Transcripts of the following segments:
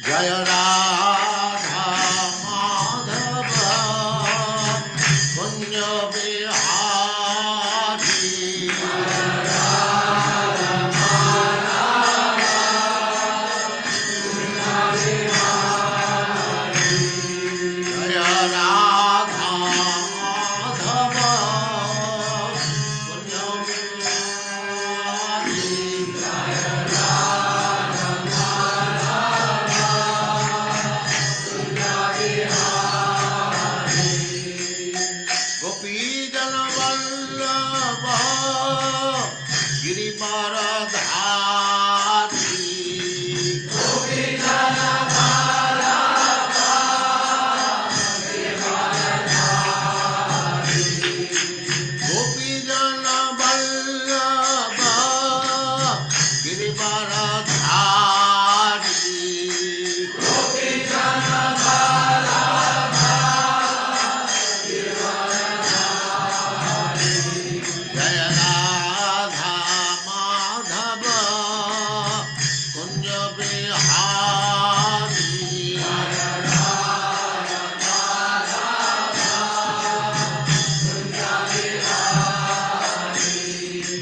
जय राधा माधव कुंज बिहारी जय राधा माधव कुंज बिहारी गोपी जन वल्लभ गिरिवरधारी गोपी जन वल्लभ गिरिवरधारी जय राधा माधव कुंज बिहारी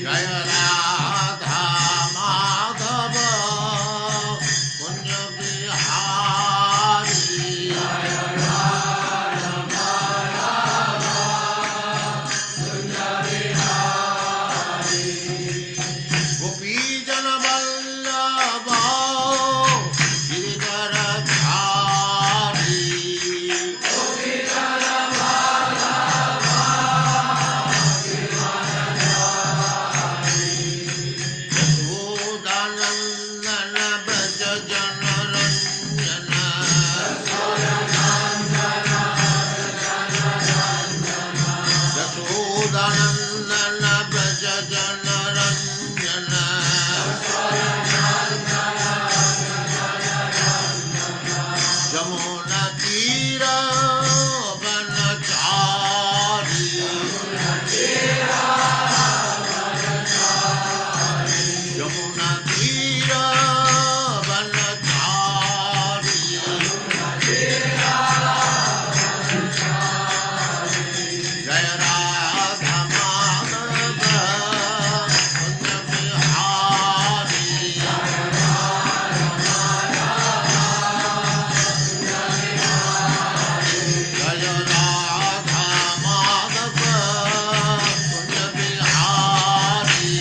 जय राधा माधव कुंज बिहारी गोपी जन वल्लभ गिरिवरधारी यशोदानंदन ब्रज जन रंजन यशोदानंदन ब्रज जन रंजन जमुना तीर वनचारी यमुना तीर वनचारी जय राधा माधव कुंज बिहारी जय राधा माधव कुंज बिहारी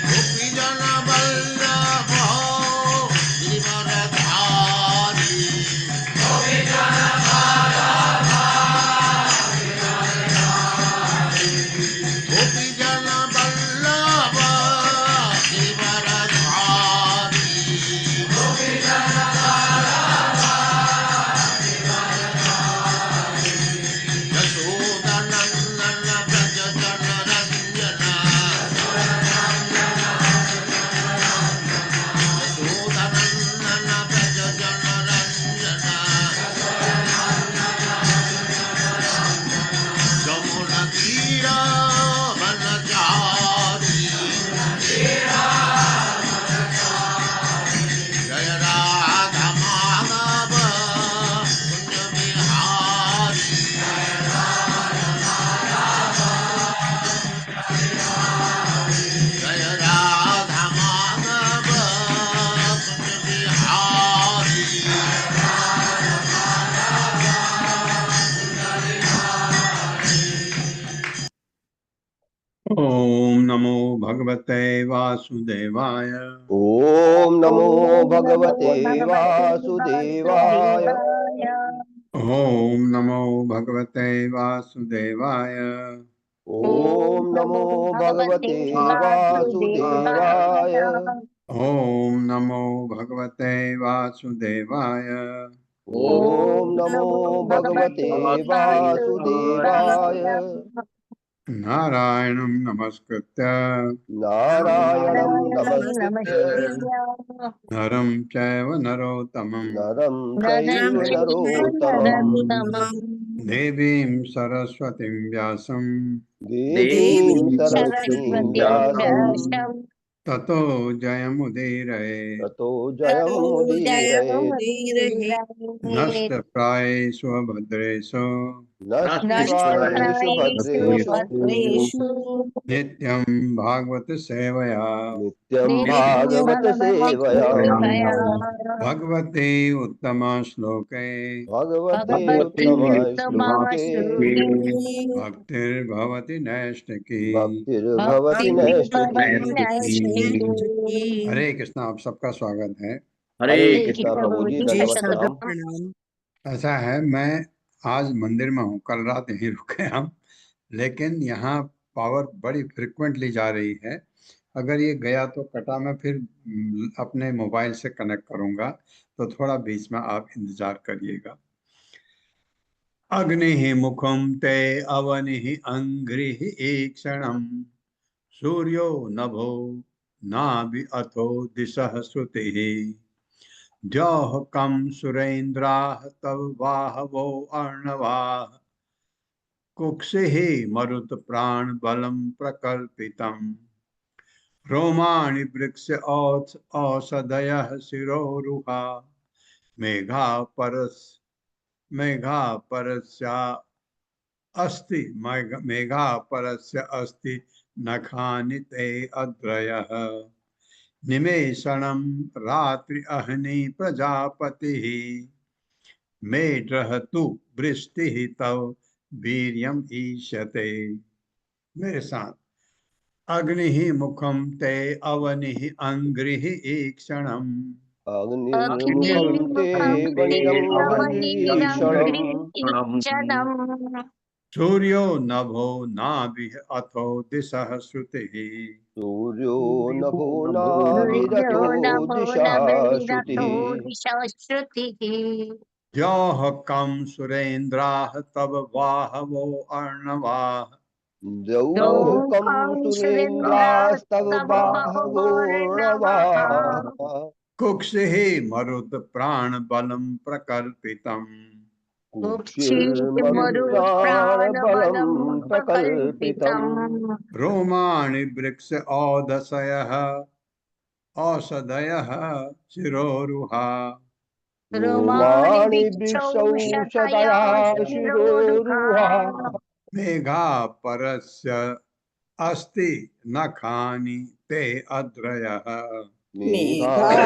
गोपी जन वल्लभ गिरिवरधारी गोपी जन वल्लभ गिरिवरधारी यशोदानंदन ब्रज जन रंजन यशोदानंदन ब्रज जन रंजन जमुना तीर वनचारी जय राधा माधव कुंज बिहारी जय राधा माधव कुंज बिहारी ओम नमो भगवते वासुदेवाय ओम नमो भगवते वासुदेवाय। ओम नमो भगवते वासुदेवाय ओम नमो भगवते वासुदेवाय। ओम नमो भगवते वासुदेवाय ओम नमो भगवते वासुदेवाय। नारायणं नमस्कृत्य नारायणं नमस्कृत्य नरं चैव नरोत्तमं नरं चैव नरोत्तमं देवीं सरस्वतीं व्यासं देवीं सरस्वतीं व्यासं ततो जयमुदीरये ततो जयमुदीरये। नष्टप्रायेषु भद्रेषु नष्टप्रायेषु भद्रेषु नित्यं भागवत सेवया नित्यं भागवत सेवया भगवते उत्तम श्लोके भगवते उत्तम श्लोके भक्तिर्भवति नैष्ठिकी। भक्तिर्भवति नैष्ठिकी। हरे कृष्णा। आप सबका स्वागत है। हरे कृष्णा प्रभु जी, दंडवत प्रणाम। ऐसा है, मैं आज मंदिर में हूँ, कल रात यहीं रुके हम, लेकिन यहाँ पावर बड़ी फ्रिक्वेंटली जा रही है। अगर ये गया तो कटा, मैं फिर अपने मोबाइल से कनेक्ट करूँगा, तो थोड़ा बीच में आप इंतजार करिएगा। अग्नि मुखम ते अवनि अंघ्रि ईक्षणम सूर्यो नभो नाभि अथो दिशः श्रुतिः द्यौः कं सुरेन्द्राः तव बाहवो अर्णवाः कुक्षिः मरुत प्राण बलम प्रकल्पितम् रोमाणि वृक्ष औषधयः शिरोरुहा मेघा परस्या अस्ति नखानि ते अद्रयः निमेषणं रात्रि अह्नि प्रजापतिः मेढ्रहतु वृष्टिः तव वीर्यम् ईशते। मेरे साथ। अग्नि मुखम ते अवनि अंघ्रि ईक्षणम् अग्निर्मुखं ते वनिरङ्घ्रीक्षणम् सूर्यो नभो नाभिः अथो दिशः श्रुतिः सूर्यो नभो नाभिरथो दिशः श्रुतिः द्यौः कं सुरेन्द्राः तव बाहवो अर्णवाः द्यौः कं सुरेन्द्रास्तव बाहवोर्णवाः कुक्षिः मरुत् प्राण बलम प्रकल्पितम् कुक्षिर्मरुत्प्राणबलं प्रकल्पितम् रोमाणि वृक्ष औषधयः शिरोरुहा रोमाणि वृक्षौषधया शिरोरुहा मेघा परस्य अस्ति नखानि ते अद्रयः मेघापरस्यानि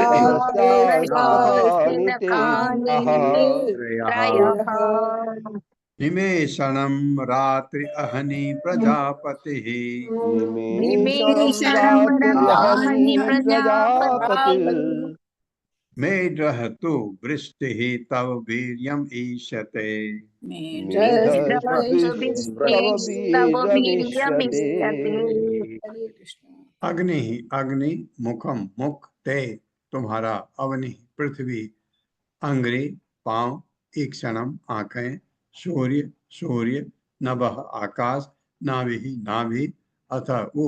ते निमेषणं रात्रि अहनि प्रजापतिः निमेषणं रात्र्यहनि प्रजापतिः मेढ्रहतु वृष्टिः तव वीर्यम् ईशते मेघस्पृष्टव वीर्यमीष्यते। अग्नि मुखम मुख ते तुम्हारा अवनि पृथ्वी अंग्रि पांव ईक्षणम आंखें सूर्य नभः आकाश नाभि नाभि अथ उ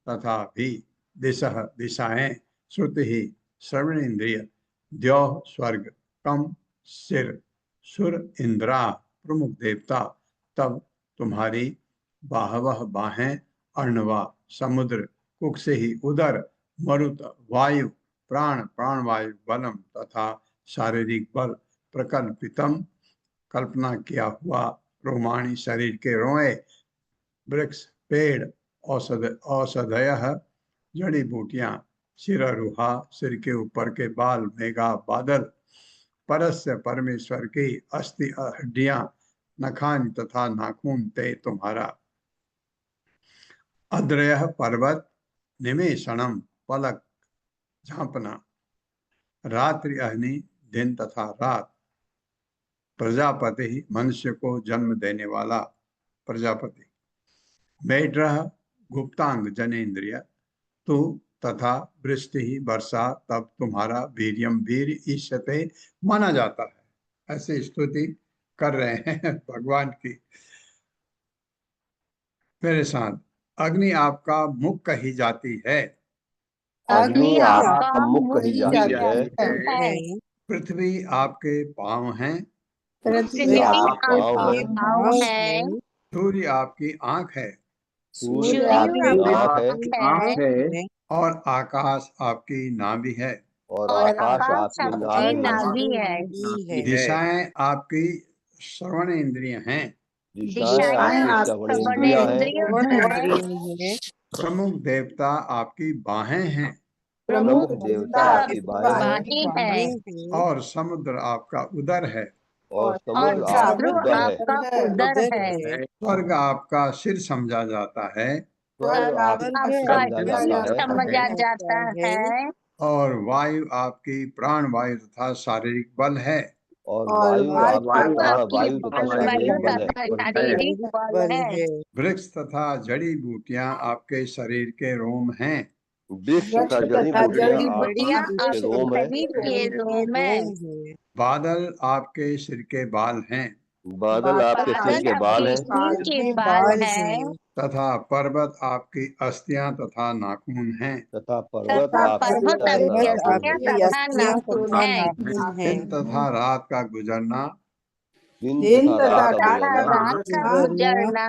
तथा भी दिशः दिशाएं श्रुति श्रवणेन्द्रिय द्यौः स्वर्ग कम सिर सुर इंद्रा प्रमुख देवता तब तुम्हारी बाहवह बाहें अर्णवा समुद्र कुक्षि ही उदर मरुत वायु प्राण वायु बलम तथा शारीरिक बल प्रकल्पितम कल्पना किया हुआ रोमाणी शरीर के रोए वृक्ष पेड़ औषधयः जड़ी बूटियां शिररुहा सिर के ऊपर के बाल मेघा बादल परस्य परमेश्वर की अस्थि हड्डियां नखान तथा नाखून ते तुम्हारा अद्रयः पर्वत निमेषणम पलक झांपना रात्रि अग्नि दिन तथा रात प्रजापति मनुष्य को जन्म देने वाला प्रजापति मेढ्रः गुप्तांग जनेन्द्रिय तू तथा वृष्टि वर्षा तब तुम्हारा वीर्यम वीर ईशते माना जाता है। ऐसे स्तुति कर रहे हैं भगवान की। मेरे साथ अग्नि आपका मुख कही जाती है। अग्नि आपका मुख कही जाती है। पृथ्वी आपके पांव हैं पृथ्वी आपके आपके पाँव पाँव है। है। सूर्य आपकी आंख है सूर्य आपकी आपकी आपकी आँख है। और आकाश आपकी नाभि है। और और आकाश आकाश आपकी आपकी नाभि है। नाभि है। दिशाएं आपकी श्रवण इंद्रिय हैं। दिशाएं आपकी श्रवण इंद्रियां हैं। श्रवण इंद्रिय है। प्रमुख देवता आपकी बाहें हैं प्रमुख देवता आपकी बाहें हैं। बाहें हैं। और समुद्र आपका उदर है। और समुद्र आपका उदर है। उदर है। स्वर्ग आपका सिर समझा जाता है स्वर्ग आपका समझा जाता है। समझा जाता है। और वायु आपकी प्राण वायु तथा शारीरिक बल है। और वायु आपकी प्राण वायु तथा शारीरिक बल है। शारीरिक बल है। वृक्ष तथा जड़ी बूटियां आपके शरीर के रोम हैं। वृक्ष तथा जड़ी बूटियां आपके आपके रोम है। रोम है। बादल आपके सिर के बाल हैं बादल आपके सिर के बाल हैं। बाल है। तथा पर्वत आपकी अस्थियां तथा नाखून हैं। तथा पर्वत आपके नाखून हैं। दिन तथा रात का गुजरना दिन तथा रात का गुजरना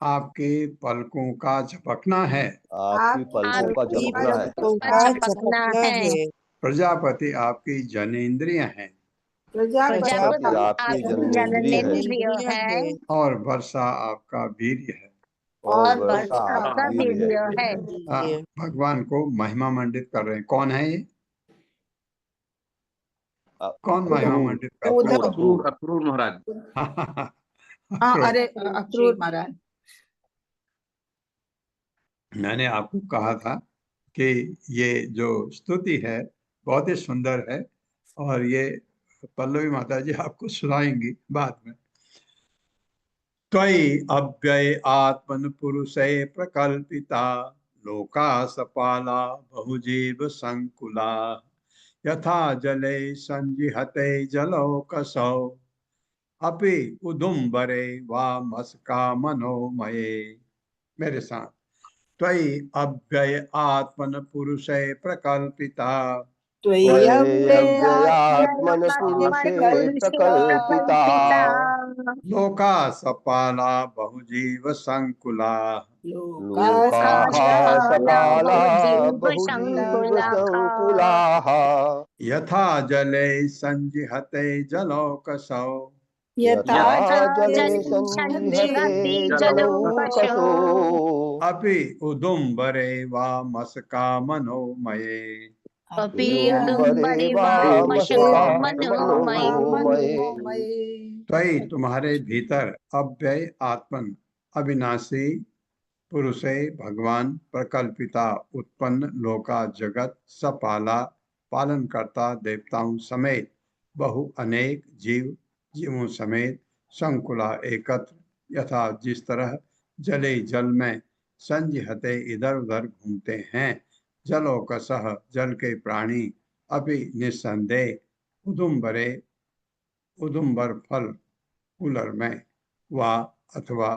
आपके पलकों का झपकना है। आपकी पलकों का झपकना है। प्रजापति आपकी जनेंद्रिय हैं प्रजापति आपकी जनेंद्रिय है। और वर्षा आपका वीर्य है। और वर्षा आपका वीर्य है। भगवान को महिमा मंडित कर रहे हैं। कौन है ये? कौन महिमा मंडित कर रहे हैं? अक्रूर महाराज। अरे अक्रूर महाराज। मैंने आपको कहा था कि ये जो स्तुति है बहुत ही सुंदर है और ये पल्लवी माता जी आपको सुनाएंगी बाद में। त्वयि अव्यय आत्मन पुरुषे प्रकल्पिता लोका सपाला बहुजीव संकुला यथा जले संजिहते जलौकसौ अपि उदुम्बरे वा मस्का मनोमये। मेरे साथ। त्वयि अव्यय आत्मन पुरुषे प्रकल्पिता त्वय्यव्ययात्मन पुरुषे प्रकल्पिता लोका सपाला बहुजीव संकुला लोकाः सपाला बहुजीव संकुलाः यथा जले संजिहते जलौकसौ यथा जले संजिहते जलौकसो अपि उदुम्बरे वा मस्का मनोमये। उदुम्बरे वा मस्का मनोमये। त्वयि तुम्हारे भीतर अव्यय आत्मन अविनाशी पुरुषे भगवान प्रकल्पिता उत्पन्न लोका जगत सपाला पालन करता देवताओं समेत बहु अनेक जीवों समेत संकुला एकत्र यथा जिस तरह जले जल में संजिहते इधर उधर घूमते हैं जलोकसह जल के प्राणी अभी निस्संदेह उदुम्बर फल कूलर में वा अथवा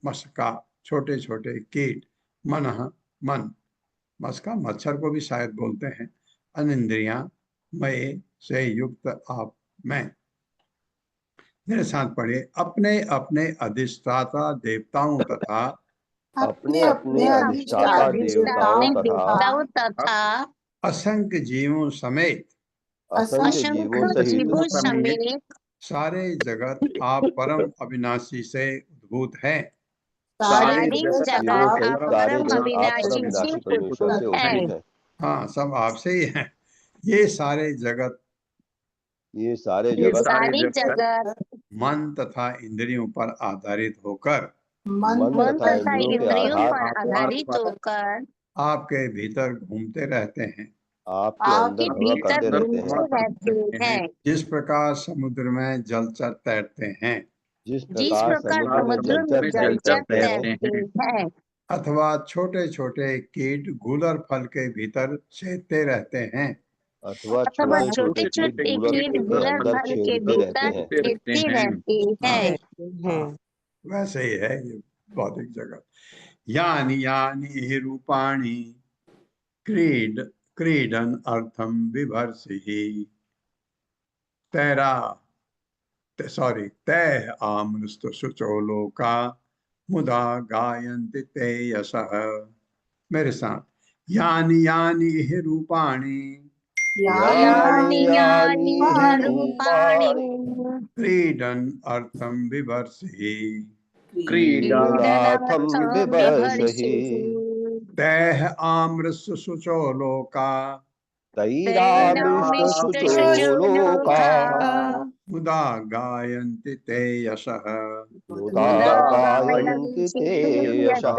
मस्का छोटे छोटे कीट मन मस्का मच्छर को भी शायद बोलते हैं अनिंद्रियां मय से युक्त आप में। मेरे साथ पढ़िए। अपने अपने अधिष्ठाता देवताओं तथा अपने अपने अधिष्ठाता देवताओं तथा असंख्य जीवों समेत असंख्य जीवों समेत सारे जगत आप परम अविनाशी से उद्भूत हैं। सारे जगत आप परम अविनाशी परमेश्वर से उद्भूत हैं। हाँ, सब आपसे ही हैं। ये सारे जगत मन तथा इंद्रियों पर आधारित होकर मन तथा इंद्रियों के आधारित होकर आपके भीतर घूमते रहते हैं। आपके अंदर भ्रमण करते रहते हैं। जिस प्रकार समुद्र में जलचर तैरते हैं जिस प्रकार समुद्र में जलचर तैरते हैं अथवा छोटे छोटे कीट गूलर फल के भीतर छेदते रहते हैं अथवा छोटे छोटे कीट गूलर के अंदर छेदते रहते हैं। वैसे ही है ये भौतिक जगत। यानी यानी हि रूपाणी क्रीडन अर्थम विभर्षि। तेरा सॉरी, तैः आमृष्ट शुचो लोका मुदा गायन्ति ते यशः। मेरे साथ, यानि यानि हि रूपाणि यानि यानि हि रूपाणि रूपाणि क्रीडन् अर्थं विवर्षहि क्रीडनार्थं बिभर्षहि तैः आमृष्ट शुचो लोका तैरामृष्टशुचो लोका मुदा गायन्ति ते यशः। मुदा गायन्ति ते यशः।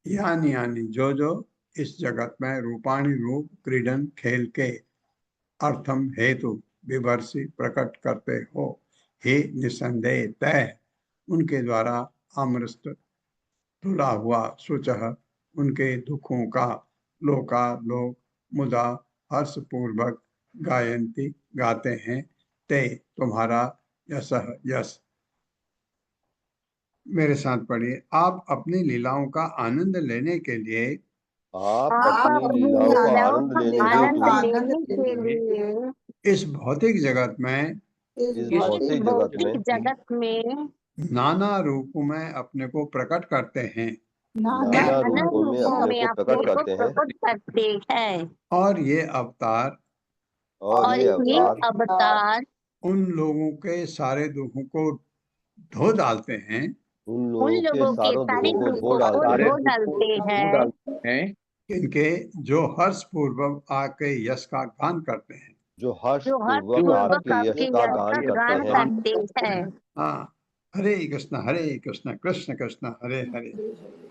यानी जो इस जगत में रूपाणी रूप क्रीडन खेल के अर्थम हेतु विवर्षी प्रकट करते हो, हे निसंदेह तय उनके द्वारा अमृत तुला हुआ शुचः उनके दुखों का लोका लोक मुदा हर्ष पूर्वक गायंती गाते हैं ते तुम्हारा यश यश। मेरे साथ पढ़िए, आप अपनी लीलाओं का आनंद लेने के लिए आप अपनी लीलाओं का आनंद लेने के लिए इस भौतिक जगत में इस भौतिक जगत में नाना रूपों में अपने को प्रकट करते हैं नाना रूपों में अपने को प्रकट करते हैं और ये अवतार और ये अवतार उन लोगों के सारे दुखों को धो डालते हैं उन लोगों के सारों दुखों को धो डालते हैं इनके जो हर्ष पूर्वक आके यश का गान करते हैं, जो हर्ष पूर्वक आपके यश का गान करते हैं। हाँ, हरे कृष्ण कृष्ण कृष्ण हरे हरे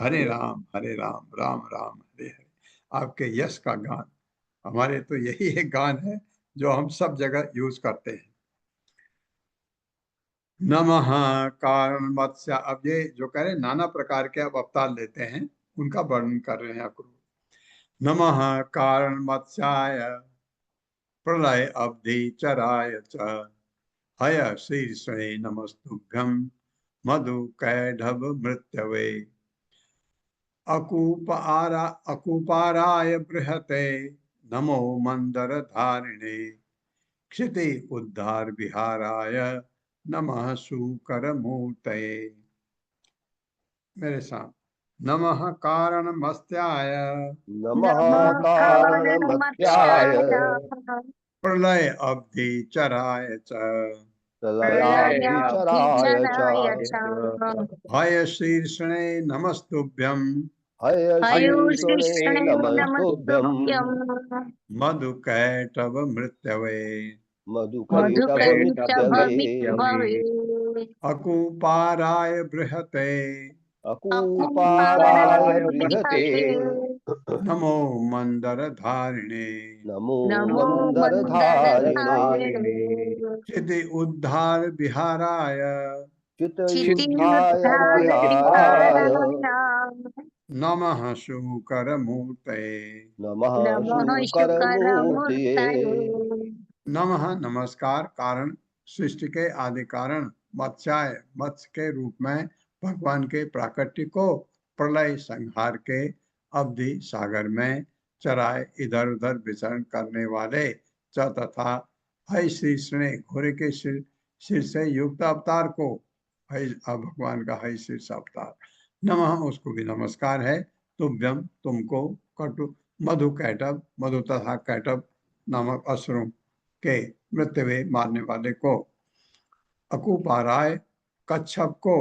हरे राम राम राम हरे हरे। आपके यश का गान, हमारे तो यही एक गान है जो हम सब जगह यूज करते हैं। नमः कारण मत्स्य, अब ये जो कह रहे नाना प्रकार के अब अवतार लेते हैं उनका वर्णन कर रहे हैं आपको। नमः कारण मत्स्याय प्रलय अवधि चराय च हय शीर्षे नमस्तुभ्यं मधु कैढभ मृत्यवे अकूपाराय बृहते नमो मंदर धारिणे क्षिति उद्धार विहाराय नमः शूकर मूर्तये। मेरे साथ, नमः कारण मत्स्याय प्रलय अवधि चराय च हय शीर्षणे नमस्तुभ्यं मधु कैटभ मृत्यवे अकूपाराय बृहते नमो मंदर धारिणे क्षिति उद्धार विहाराय नमः शूकर मूर्तये। नमः नमस्कार, कारण सृष्टि के आदि कारण मत्स्याय मत्स्य के रूप में भगवान के प्राकट्य को प्रलय संहार के अवधि सागर में चराए इधर उधर विचरण करने वाले च तथा हय शीर्षणे घोड़े के सिर से युक्त अवतार को हय भगवान का हय शीर्ष अवतार नमः उसको भी नमस्कार है। तुभ्यम तुमको कटु मधु कैटभ मधु तथा कैटभ नामक असुरों के मृत्युवे मारने वाले को अकूपाराय कच्छप को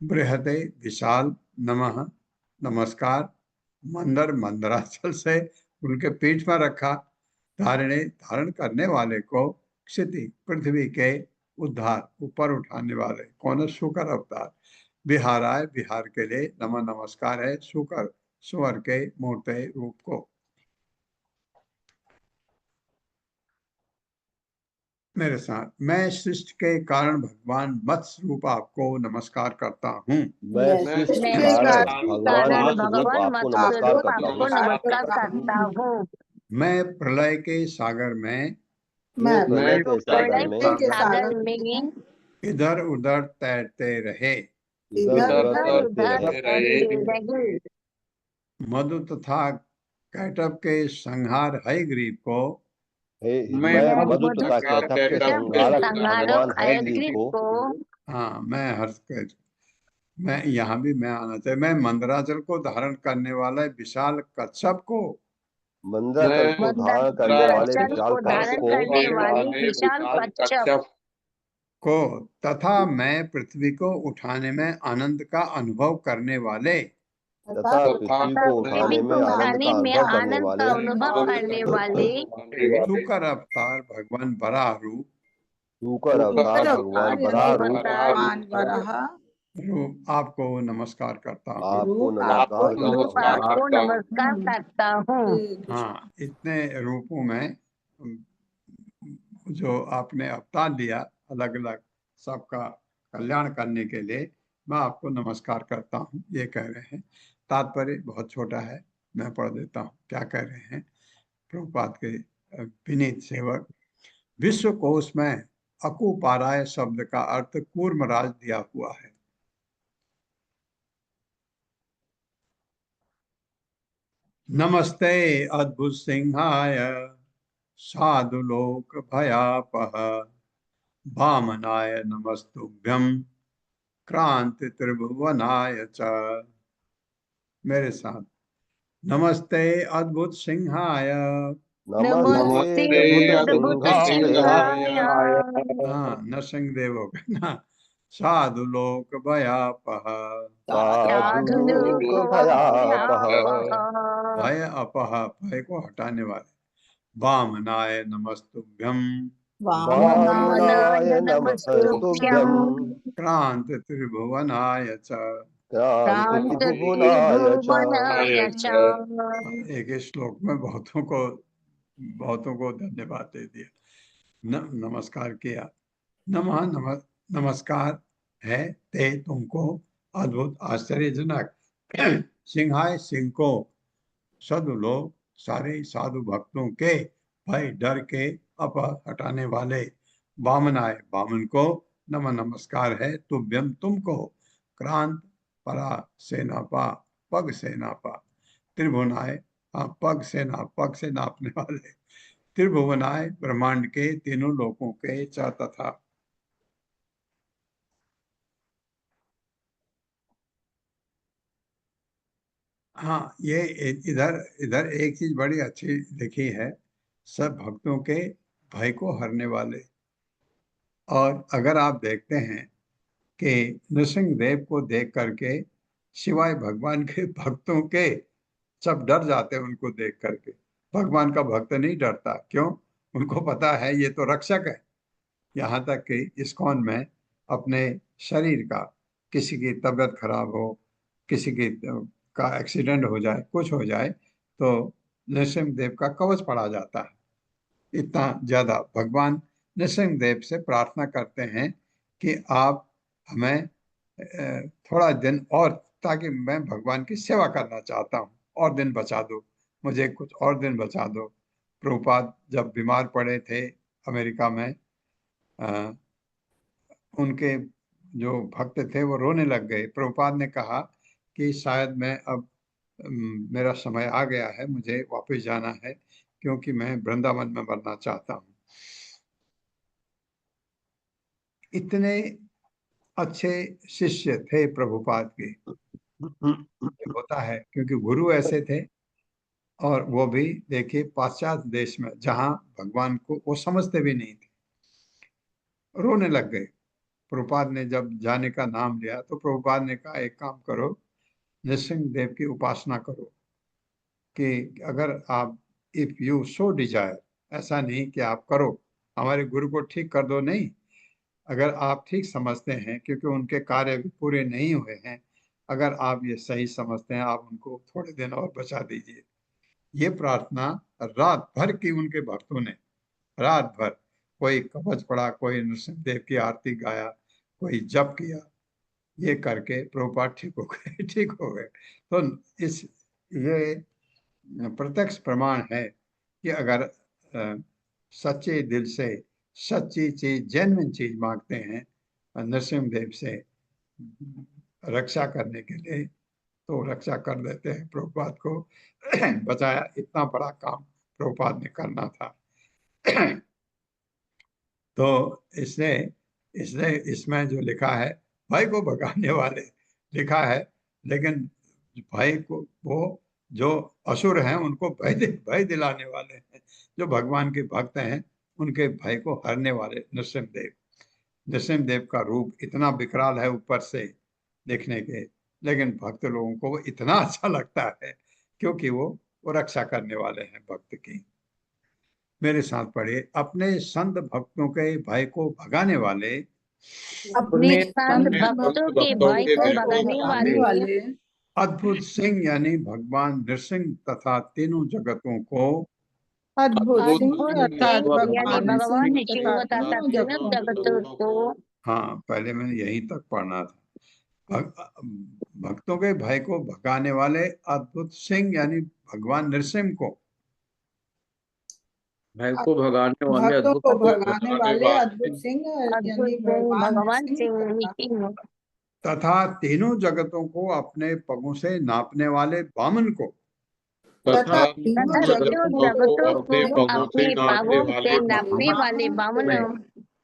बृहदे विशाल नमः नमस्कार मंदर मंदराचल से उनके पीठ में रखा धारिणे धारण करने वाले को क्षिति पृथ्वी के उद्धार ऊपर उठाने वाले कौन शुकर अवतार विहाराय विहार के लिए नमः नमस्कार है शुकर सुवर के मूर्ते रूप को। मेरे साथ, मैं सृष्टि के कारण भगवान मत्स्य रूप आपको नमस्कार करता हूँ। मैं सृष्टि के कारण भगवान मत्स्य रूप आपको नमस्कार करता हूँ। मैं प्रलय के सागर में इधर उधर तैरते रहे मधु तथा कैटभ के संहार हयग्रीव को मैं मधु तथा कैटअप के जब संहारक भगवान संहारक हैग्रीव हैग्रीव को को हाँ, मैं यहाँ भी मैं आना चाहिए। मैं मंदराचल को धारण करने वाला विशाल कच्छप को, मंदराचल को धारण करने वाले मंदराचल विशाल को कच्छप धारण को करने वाली विशाल कच्छप को तथा मैं पृथ्वी को उठाने में आनंद का अनुभव करने वाले तथा पृथ्वी को उठाने में आनंद का अनुभव करने आनंद वाले का अनुभव करने वाले शुकर अवतार भगवान बराह रूप शूकर अवतार भगवान बराह रूप आपको नमस्कार करता हूँ। आपको नमस्कार करता हूँ। आपको नमस्कार करता हूँ। हाँ, इतने रूपों में जो आपने अवतार लिया अलग अलग सबका कल्याण करने के लिए, मैं आपको नमस्कार करता हूँ, ये कह रहे हैं। तात्पर्य बहुत छोटा है, मैं पढ़ देता हूँ क्या कह रहे हैं प्रभुपाद के विनीत सेवक। विश्व कोश में अकुपाराय शब्द का अर्थ कूर्मराज दिया हुआ है। नमस्ते अद्भुत सिंहाय साधुलोक भयापह वामनाय नमस्तुभ्यं क्रांति त्रिभुवनाय च। मेरे साथ, नमस्ते अद्भुत सिंहाय। नमस्ते अद्भुत सिंहाय हाँ, नरसिंहदेव हो गए ना। साधु लोक भयापह साधुलोक भयापह भय अपह, भय को हटाने वाले। वामनाय नमस्तुभ्यं वामनाय नमस्तुभ्यं क्रांति त्रिभुवनाय च। क्रांति त्रिभुवनाय च। एक श्लोक में बहुतों को धन्यवाद दे दिया, नमस्कार किया। नमस्कार है ते तुमको अद्भुत आश्चर्यजनक सिंहाय सिंह को, साधु लोग सारे साधु भक्तों के भय डर के अप हटाने वाले। वामनाय वामन को नमस्कार है तुभ्यम तुमको, क्रांत परा सेनापा पग सेनापा, त्रिभुवनाय पग से नापने वाले, त्रिभुवनाय ब्रह्मांड के तीनों लोकों के च तथा। हाँ, ये इधर इधर एक चीज बड़ी अच्छी लिखी है, सब भक्तों के भय को हरने वाले। और अगर आप देखते हैं कि नृसिंह देव को देख करके शिवाय भगवान के भक्तों के सब डर जाते हैं उनको देख करके। भगवान का भक्त नहीं डरता, क्यों? उनको पता है ये तो रक्षक है। यहाँ तक कि इस्कॉन में अपने शरीर का, किसी की तबीयत खराब हो, किसी की का एक्सीडेंट हो जाए, कुछ हो जाए, तो नृसिंह देव का कवच पढ़ा जाता है। इतना ज्यादा भगवान नृसिंह देव से प्रार्थना करते हैं कि आप हमें थोड़ा दिन और, ताकि मैं भगवान की सेवा करना चाहता हूँ, और दिन बचा दो, मुझे कुछ और दिन बचा दो। प्रभुपाद जब बीमार पड़े थे अमेरिका में, उनके जो भक्त थे वो रोने लग गए। प्रभुपाद ने कहा कि शायद मैं अब मेरा समय आ गया है, मुझे वापस जाना है, क्योंकि मैं वृंदावन में बनना चाहता हूँ। इतने अच्छे शिष्य थे प्रभुपाद के। होता है क्योंकि गुरु ऐसे थे, और वो भी देखिए पाश्चात्य देश में, जहाँ भगवान को वो समझते भी नहीं थे, रोने लग गए। प्रभुपाद ने जब जाने का नाम लिया तो प्रभुपाद ने कहा एक काम करो, नृसिंह देव की उपासना करो, कि अगर आप इफ यू सो डिजायर, ऐसा नहीं कि आप करो हमारे गुरु को ठीक कर दो, नहीं, अगर आप ठीक समझते हैं, क्योंकि उनके कार्य भी पूरे नहीं हुए हैं, अगर आप ये सही समझते हैं, आप उनको थोड़े दिन और बचा दीजिए। ये प्रार्थना रात भर की उनके भक्तों ने, रात भर, कोई कवच पढ़ा, कोई नृसिंह देव की आरती गाया, कोई जप किया, ये करके प्रभुपाद ठीक हो गए ठीक हो गए। तो ये प्रत्यक्ष प्रमाण है कि अगर सच्चे दिल से सच्ची चीज, जेन्युइन चीज मांगते हैं नरसिंह देव से रक्षा करने के लिए, तो रक्षा कर देते हैं। प्रभुपाद को बचाया, इतना बड़ा काम प्रभुपाद ने करना था। तो इसने इसने इसमें जो लिखा है भाई को भगाने वाले लिखा है, लेकिन भाई को वो जो असुर हैं उनको भय दिलाने वाले हैं, जो भगवान के भक्त हैं उनके भाई को हरने वाले नृसिंहदेव। नृसिंहदेव का रूप इतना विकराल है ऊपर से देखने के, लेकिन भक्त लोगों को वो इतना अच्छा लगता है क्योंकि वो रक्षा करने वाले हैं भक्त की। मेरे साथ पढ़िए, अपने संत भक्तों के भय को भगाने वाले, अपने संत भक्तों के भाई को भगाने वाले अद्भुत सिंह यानी भगवान नृसिंह तथा तीनों जगतों को, अद्भुत सिंह अद्भुत अर्थात सिंह यानी भगवान भगवान सिंह नृसिंह तथा तथा तीनों तीनों जगतों जगतों को, हाँ पहले मैंने यहीं तक पढ़ना था, भक्तों के भय को भगाने वाले अद्भुत सिंह यानी भगवान नृसिंह को, भय को भगाने वाले भक्तों अद्भुत को को भगाने वाले अद्भुत सिंह अद्भुत यानी सिंह भगवान सिंह तथा नृसिंह तथा तीनों जगतों को अपने पगों से नापने वाले वामन को, तथा तथा तीनों तीनों जगतों को अपने पागों से नापने वाले बामन।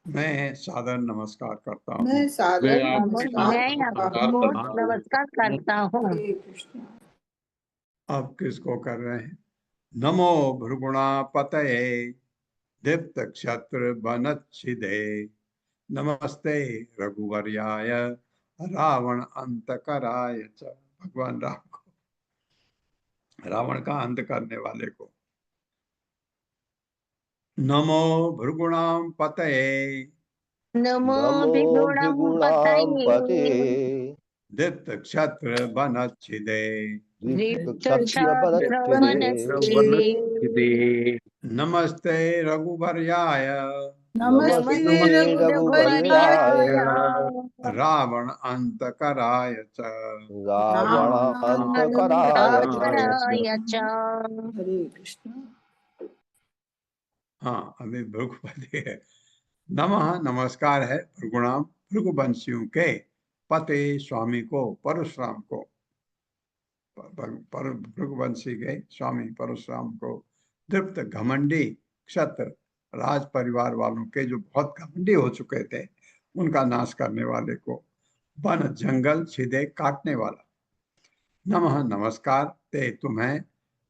मैं सादर नमस्कार करता हूँ। मैं सादर मैं नमस्कार आपको नमस्कार करता हूँ। हरे कृष्ण। अब किसको कर रहे हैं? नमो भृगुणा पतये दीप्त क्षत्र बनच्छिदे नमस्ते रघुवर्याय रावण अंतकराय च। भगवान राम को, रावण का अंत करने वाले को। नमो भृगुणाम पतये नमो नमो भृगुणं भृगुणां पतये पते दीप्त क्षत्र बनच्छिदे दीप्तक्षात्रवनस्थिते नमस्ते रघुवर्याय नमस्ते नमस्ते रघुवर्याय रघुवर्याय रावण अंतकराय च। रावणान्तकराय अंतकराय च। हरे कृष्ण। हाँ अभी भृगुपति है। नमः नमस्कार है भृगुणाम भृगुवंशियों के पते स्वामी को, परशुराम को, भृगुवंशी के स्वामी परशुराम को। दृप्त घमंडी क्षत्र राज परिवार वालों के जो बहुत घमंडी हो चुके थे उनका नाश करने वाले को। वन जंगल छिदे काटने वाला। नमः नमस्कार ते तुम्हें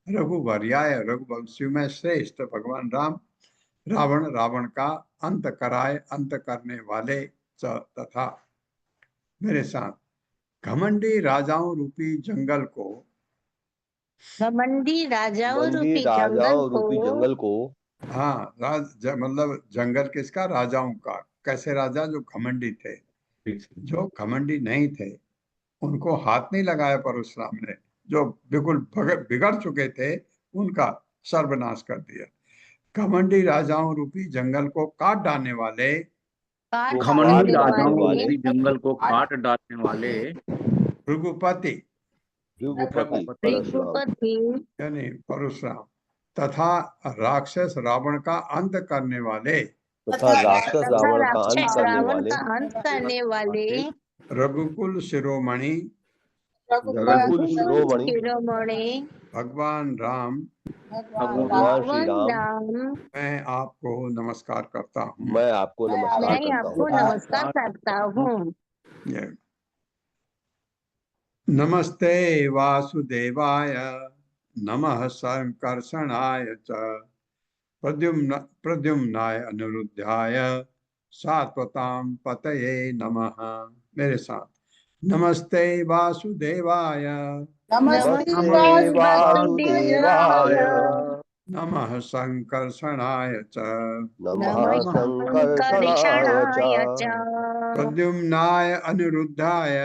रघुवर्याय रघुवंशियों में श्रेष्ठ भगवान राम। रावण रावण का अंत कराए अंत करने वाले च तथा। मेरे साथ घमंडी राजाओं रूपी जंगल को, घमंडी राजाओं मंडी रूपी राजाओं रूपी जंगल को, हाँ मतलब जंगल किसका? राजाओं का। कैसे राजा? जो घमंडी थे। जो घमंडी नहीं थे उनको हाथ नहीं लगाया परशुराम ने, जो बिल्कुल बिगड़ चुके थे उनका सर्वनाश कर दिया। घमंडी राजाओं रूपी जंगल को काट डालने वाले, घमंडी डालने राजाओं वाले रूपी जंगल को काट डालने वाले भृगुपति भृगुपति परशुराम रघुपति यानी परशुराम तथा राक्षस रावण का अंत करने वाले तथा राक्षस तथा रावण का अंत राक्षस करने रावण वाले का अंत करने वाले रघुकुल शिरोमणि रघुकुल शिरोमणि शिरोमणि भगवान राम, भगवान श्री भगवान राम, राम। मैं आपको नमस्कार करता हूँ। मैं आपको नमस्कार मैं करता आपको हूँ। नमस्कार करता हूँ। नमस्ते वासुदेवाय नमः संकर्षणाय च प्रद्युम्नाय अनिरुद्धाय सात्वताम पतये नमः। मेरे साथ नमस्ते वासुदेवाय नमस्ते नमस्ते वासुदेवाय वासुदेवाय नमः संकर्षणाय च नमः नमः संकर्षणाय संकर्षणाय च च प्रद्युम्नाय अनिरुद्धाय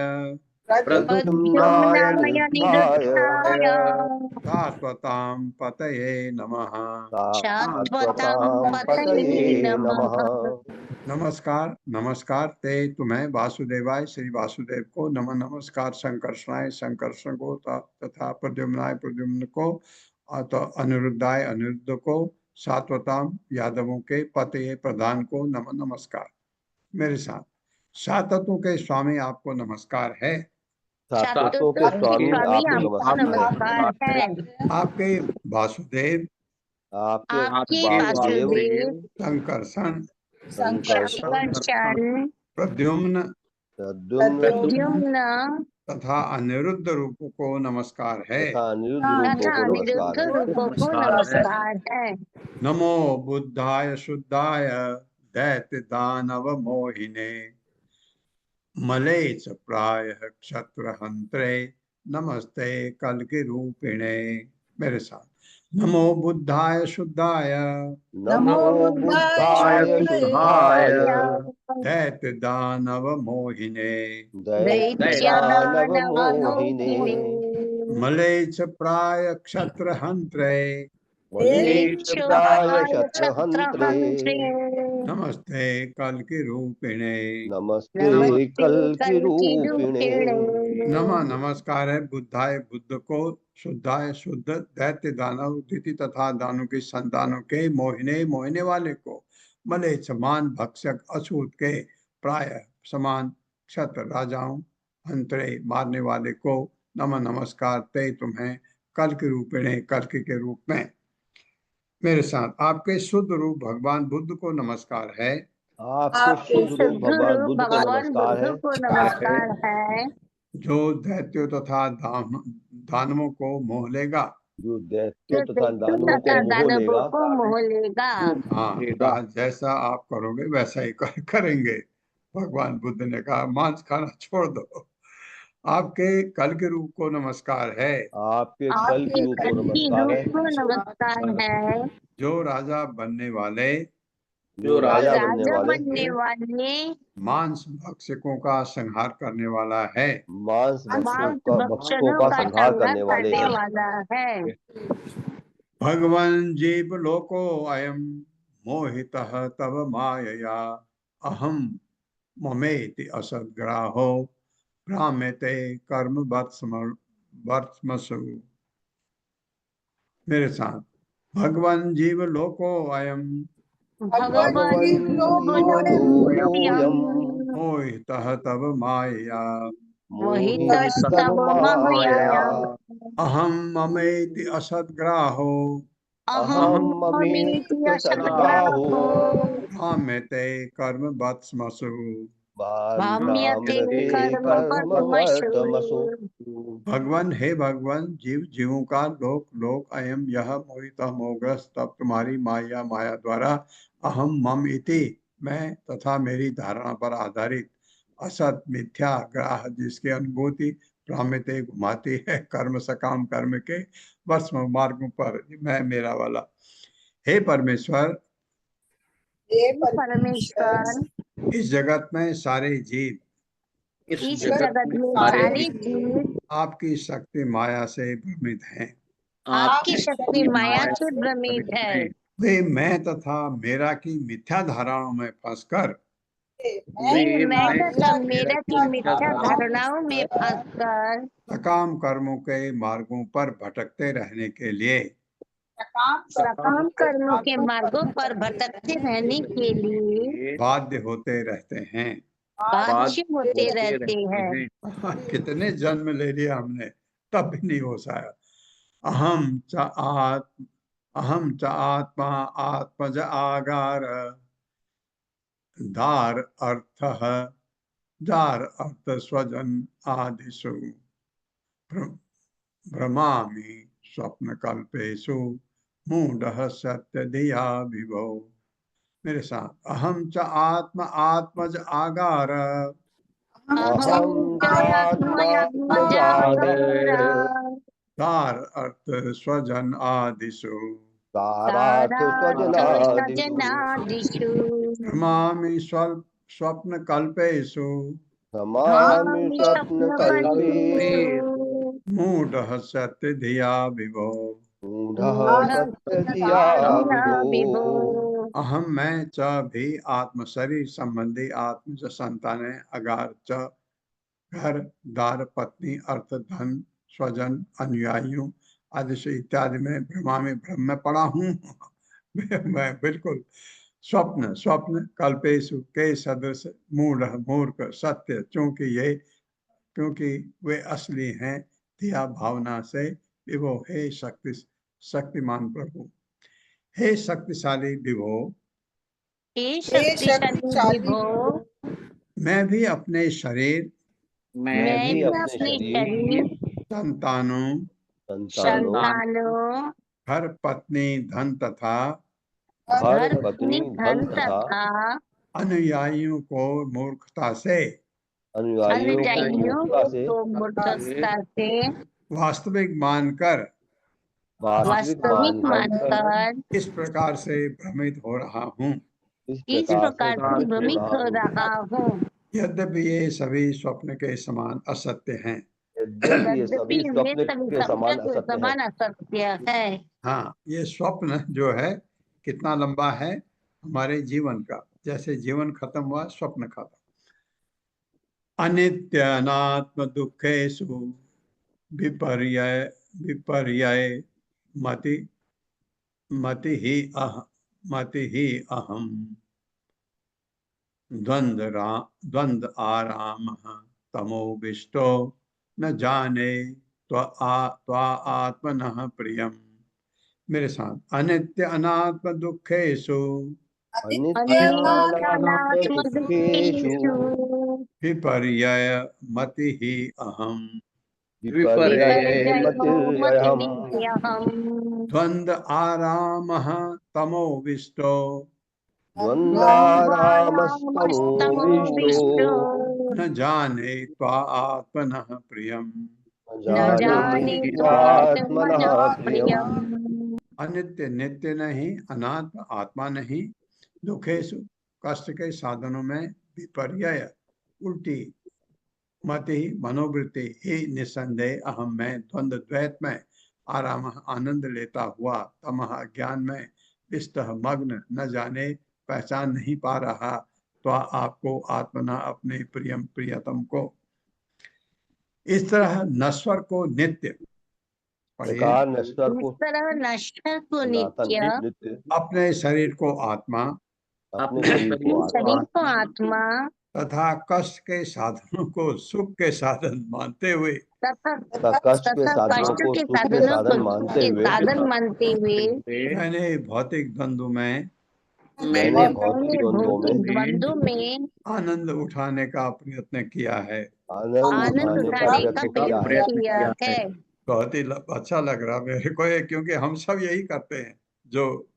प्रद्युम्नाय प्रद्युम्नाय निरुद्धाय निरुद्धाय सात्वताम पतये नमः। शाश्वतं शाश्वतां पतये पतये नमः। नमः। नमस्कार नमस्कार ते तुम्हें वासुदेवाय श्री वासुदेव को, नमः नमस्कार संकर्षणाय संकर्षण को तथा प्रद्युम्नाय प्रद्युम्न को, तो अनिरुद्धाय अनिरुद्ध को, सात्वताम यादवों के पते प्रधान को नमः नमस्कार। मेरे साथ सातत्वों के स्वामी आपको नमस्कार है। सातों के स्वामी आपको आपको नमस्कार है। नमस्कार है। आपके वासुदेव आपके आपके वासुदेव वासुदेव संकर्षण संकर्षण संकर्षण प्रद्युम्न प्रद्युम्न प्रद्युम्न तथा अनिरुद्ध रूप को नमस्कार है। तथा अनिरुद्ध रूपों तथा को नमस्कार अनिरुद्ध है। रूपों को नमस्कार है। नमस्कार है। नमो बुद्धाय शुद्धाय दैत्य दानव मोहिने मलेच प्राय क्षत्र हंत्रे नमस्ते कल्कि रूपिणे। मेरे साथ, नमो बुद्धाय शुद्धाय नमो बुद्धाय शुद्धाय दैत्य दानव मोहिने दैत्य दानव मोहिने मलेच प्राय क्षत्र हंत्रे मलेच्छ प्राय शत्रहन्त्रे नमस्ते कल्कि रूपिणे। नमस्ते कल्कि रूपिणे। नमस्कार है बुद्धाय बुद्ध को, शुद्धाय शुद्ध, दैत्य दानव तिथि तथा दानव की संतानों के, मोहिने मोहिने वाले को, मले समान भक्षक अछूत के, प्राय समान क्षत्र राजाओं, अंतरे मारने वाले को, नमस्कार ते तुम्हें कल्कि रूपिणे कल्कि के रूप में। मेरे साथ, आपके शुद्ध रूप भगवान बुद्ध को नमस्कार है। आपके शुद्ध रूप भगवान बुद्ध को नमस्कार है। को नमस्कार है। जो दैत्यों तथा दानवों को मोह लेगा, जो दैत्यों तथा दानवों को मोह लेगा। को मोह लेगा। हाँ, कहा जैसा आप करोगे वैसा ही करेंगे। भगवान बुद्ध ने कहा मांस खाना छोड़ दो। आपके कल के रूप को नमस्कार है। आपके कल के रूप को नमस्कार है। नमस्कार है। जो राजा बनने वाले, जो राजा राजा बनने बनने वाले, मांस भक्षकों का संहार करने वाला है। मांस मांस भक्षकों का संहार करने वाले हैं। वाला है। भगवान जीव लोको अयम मोहितः तव मायया अहम ममेति असद्ग्राहो भ्राम्यते कर्म वर्त्मसु। मेरे साथ, भगवान जीव लोको अयम भगवान जीवलोकोऽयं मोहितः तव मायया मोहितस्तव मायया अहम ममेति असद्ग्राहो अहं ममेति सद्ग्राहो भ्राम्यते कर्म वर्त्मसु। भ्राम्यते कर्म वर्त्मसु। भगवान, हे भगवान, जीवों का लोक अयम यह मोहित मोहग्रस्त तब तुम्हारी माया द्वारा अहम मम इति मैं तथा मेरी धारणा पर आधारित असत मिथ्या ग्राह जिसकी अनुभूति भ्राम्यते घुमाती है कर्म सकाम कर्म के वर्ष मार्गों पर मैं मेरा वाला। हे परमेश्वर, इस जगत में सारे जीव इस जगत में सारे जीव आपकी शक्ति माया से भ्रमित हैं। आपकी शक्ति माया से भ्रमित है। वे मैं तथा मेरा की मिथ्या धारणाओं में फंसकर मेरा की मिथ्या धारणाओं में फंसकर सकाम कर्मों के मार्गों पर भटकते रहने के लिए सकाम कर्मों के मार्गों पर भटकते रहने के लिए बाध्य होते रहते हैं। बाध्य होते रहते हैं। कितने जन्म ले लिया हमने, तब भी नहीं हो साया। अहम च आत्मा आत्मज आगार दार अर्थ स्वजन आदिषु भ्रमामि स्वप्न कल्पेषु मूढ़ः सत्य धिया विभो। मेरे साथ, अहम च आत्मा आत्मज आगार दार अर्थ स्वजन आदिषु भ्रमामि स्वप्न कल्पेषु मूढ़ः सत्य धिया विभो। अहम मैं च भी आत्म शरीर संबंधी आत्म च संताने अगार च घर दार पत्नी अर्थ धन स्वजन अनुयायियों आदि से इत्यादि में भ्रम में पड़ा हूँ। मैं बिल्कुल स्वप्न कल्पेशु के सदृश मूर्ख सत्य क्योंकि वे असली हैं धिया भावना से विभो। हे शक्तिमान प्रभु, हे शक्तिशाली विभो, हे शक्तिशाली विभो, मैं भी अपने शरीर, मैं भी अपने शरीर, संतानों, संतानों, घर, पत्नी, धन तथा घर, पत्नी, धन तथा अनुयायियों को मूर्खता से अनुयायियों को मूर्खता से वास्तविक मानकर वास्तविक मानकर इस प्रकार से भ्रमित हो रहा हूँ। इस प्रकार से भ्रमित हो रहा हूँ। यद्यपि ये सभी स्वप्न के समान असत्य हैं। यद्यपि ये सभी स्वप्न के समान असत्य है। हाँ, ये स्वप्न जो है कितना लंबा है हमारे जीवन का, जैसे जीवन खत्म हुआ स्वप्न खत्म। अनित्य अनात्म दुखेषु विपर्यय विपर्यय मति मति ही अहम द्वंद्व आरामः तमोविष्टो न जाने त्वा आत्मनः प्रियम। मेरे साथ, अनित्य अनात्म दुखेषु अनात्म दुखेषु विपर्यय मति ही अहम विपर्ययो मतिर्यहम् द्वंद्व आरामः तमोविष्टो द्वन्द्वारामस्तमोविष्टो न जाने त्वा आत्मनः प्रियम। न जाने त्वात्मनः प्रियम्। अनित्य नित्य नहीं, अनात्म आत्मा नहीं, दुखेषु कष्ट के साधनों में विपर्यय उल्टी मति मनोवृत्ति ही निसंदेह अहम में द्वंद्व द्वैत में आराम आनंद लेता हुआ तमह ज्ञान में विस्तह मग्न न जाने पहचान नहीं पा रहा तो आपको आत्मना अपने प्रियम प्रियतम को। इस तरह नश्वर को नित्य, नश्वर को नित्य, अपने शरीर को आत्मा, अपने शरीर को आत्मा तथा कष्ट के साधनों को सुख के साधन मानते हुए कष्ट के साधनों को सुख के साधन मानते हुए मैंने भौतिक द्वंद्व में आनंद उठाने का प्रयत्न किया है। आनंद उठाने का प्रयत्न किया है। बहुत ही अच्छा लग रहा मेरे को ये, क्योंकि हम सब यही करते हैं जो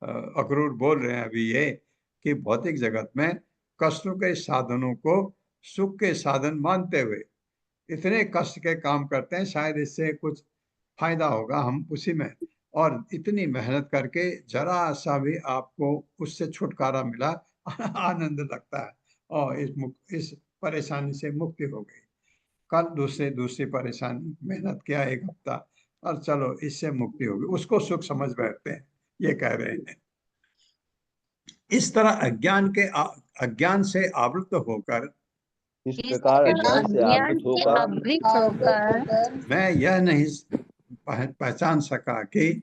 अक्रूर बोल रहे हैं अभी, ये कि भौतिक जगत में कष्टों के साधनों को सुख के साधन मानते हुए इतने कष्ट के काम करते हैं, शायद इससे कुछ फायदा होगा हम उसी में, और इतनी मेहनत करके जरा सा भी आपको उससे छुटकारा मिला आनंद लगता है और इस परेशानी से मुक्ति हो गई। कल दूसरी परेशानी, मेहनत किया एक हफ्ता और चलो इससे मुक्ति होगी, उसको सुख समझ बैठते हैं, ये कह रहे हैं। इस तरह अज्ञान से आवृत होकर, इस प्रकार अज्ञान से आवृत होकर मैं यह नहीं पहचान सका कि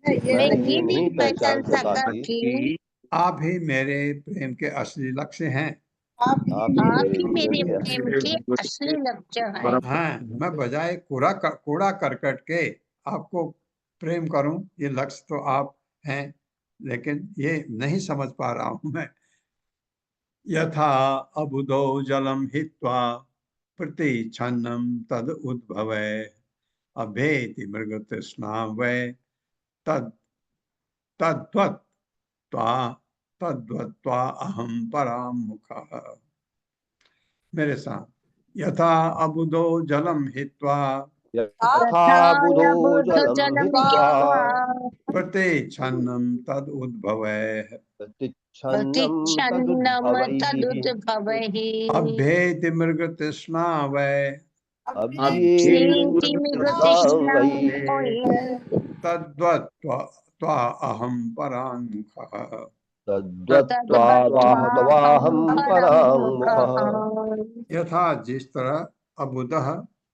मैं ये नहीं पहचान सका कि आप ही मेरे प्रेम के असली लक्ष्य हैं। आप ही मेरे प्रेम के असली लक्ष्य हैं। हाँ, मैं बजाय कूड़ा करकट के आपको प्रेम करूं, ये लक्ष्य तो आप हैं, लेकिन ये नहीं समझ पा रहा हूं मैं। यथा अबुदो जलम हित्वा प्रतिच्छन्नम तद उद्भवे अभेति मृग तृष्णा वै तद्वत्त्वा अहम परामुखः। मेरे साथ, यथा अबुदो जलम हित्वा प्रतिच्छन्नम तद उद्भवे अभेति मृग तृष्णा वै तद्वत्त्वा अहम परामुखः। यथा जिस तरह अबुदः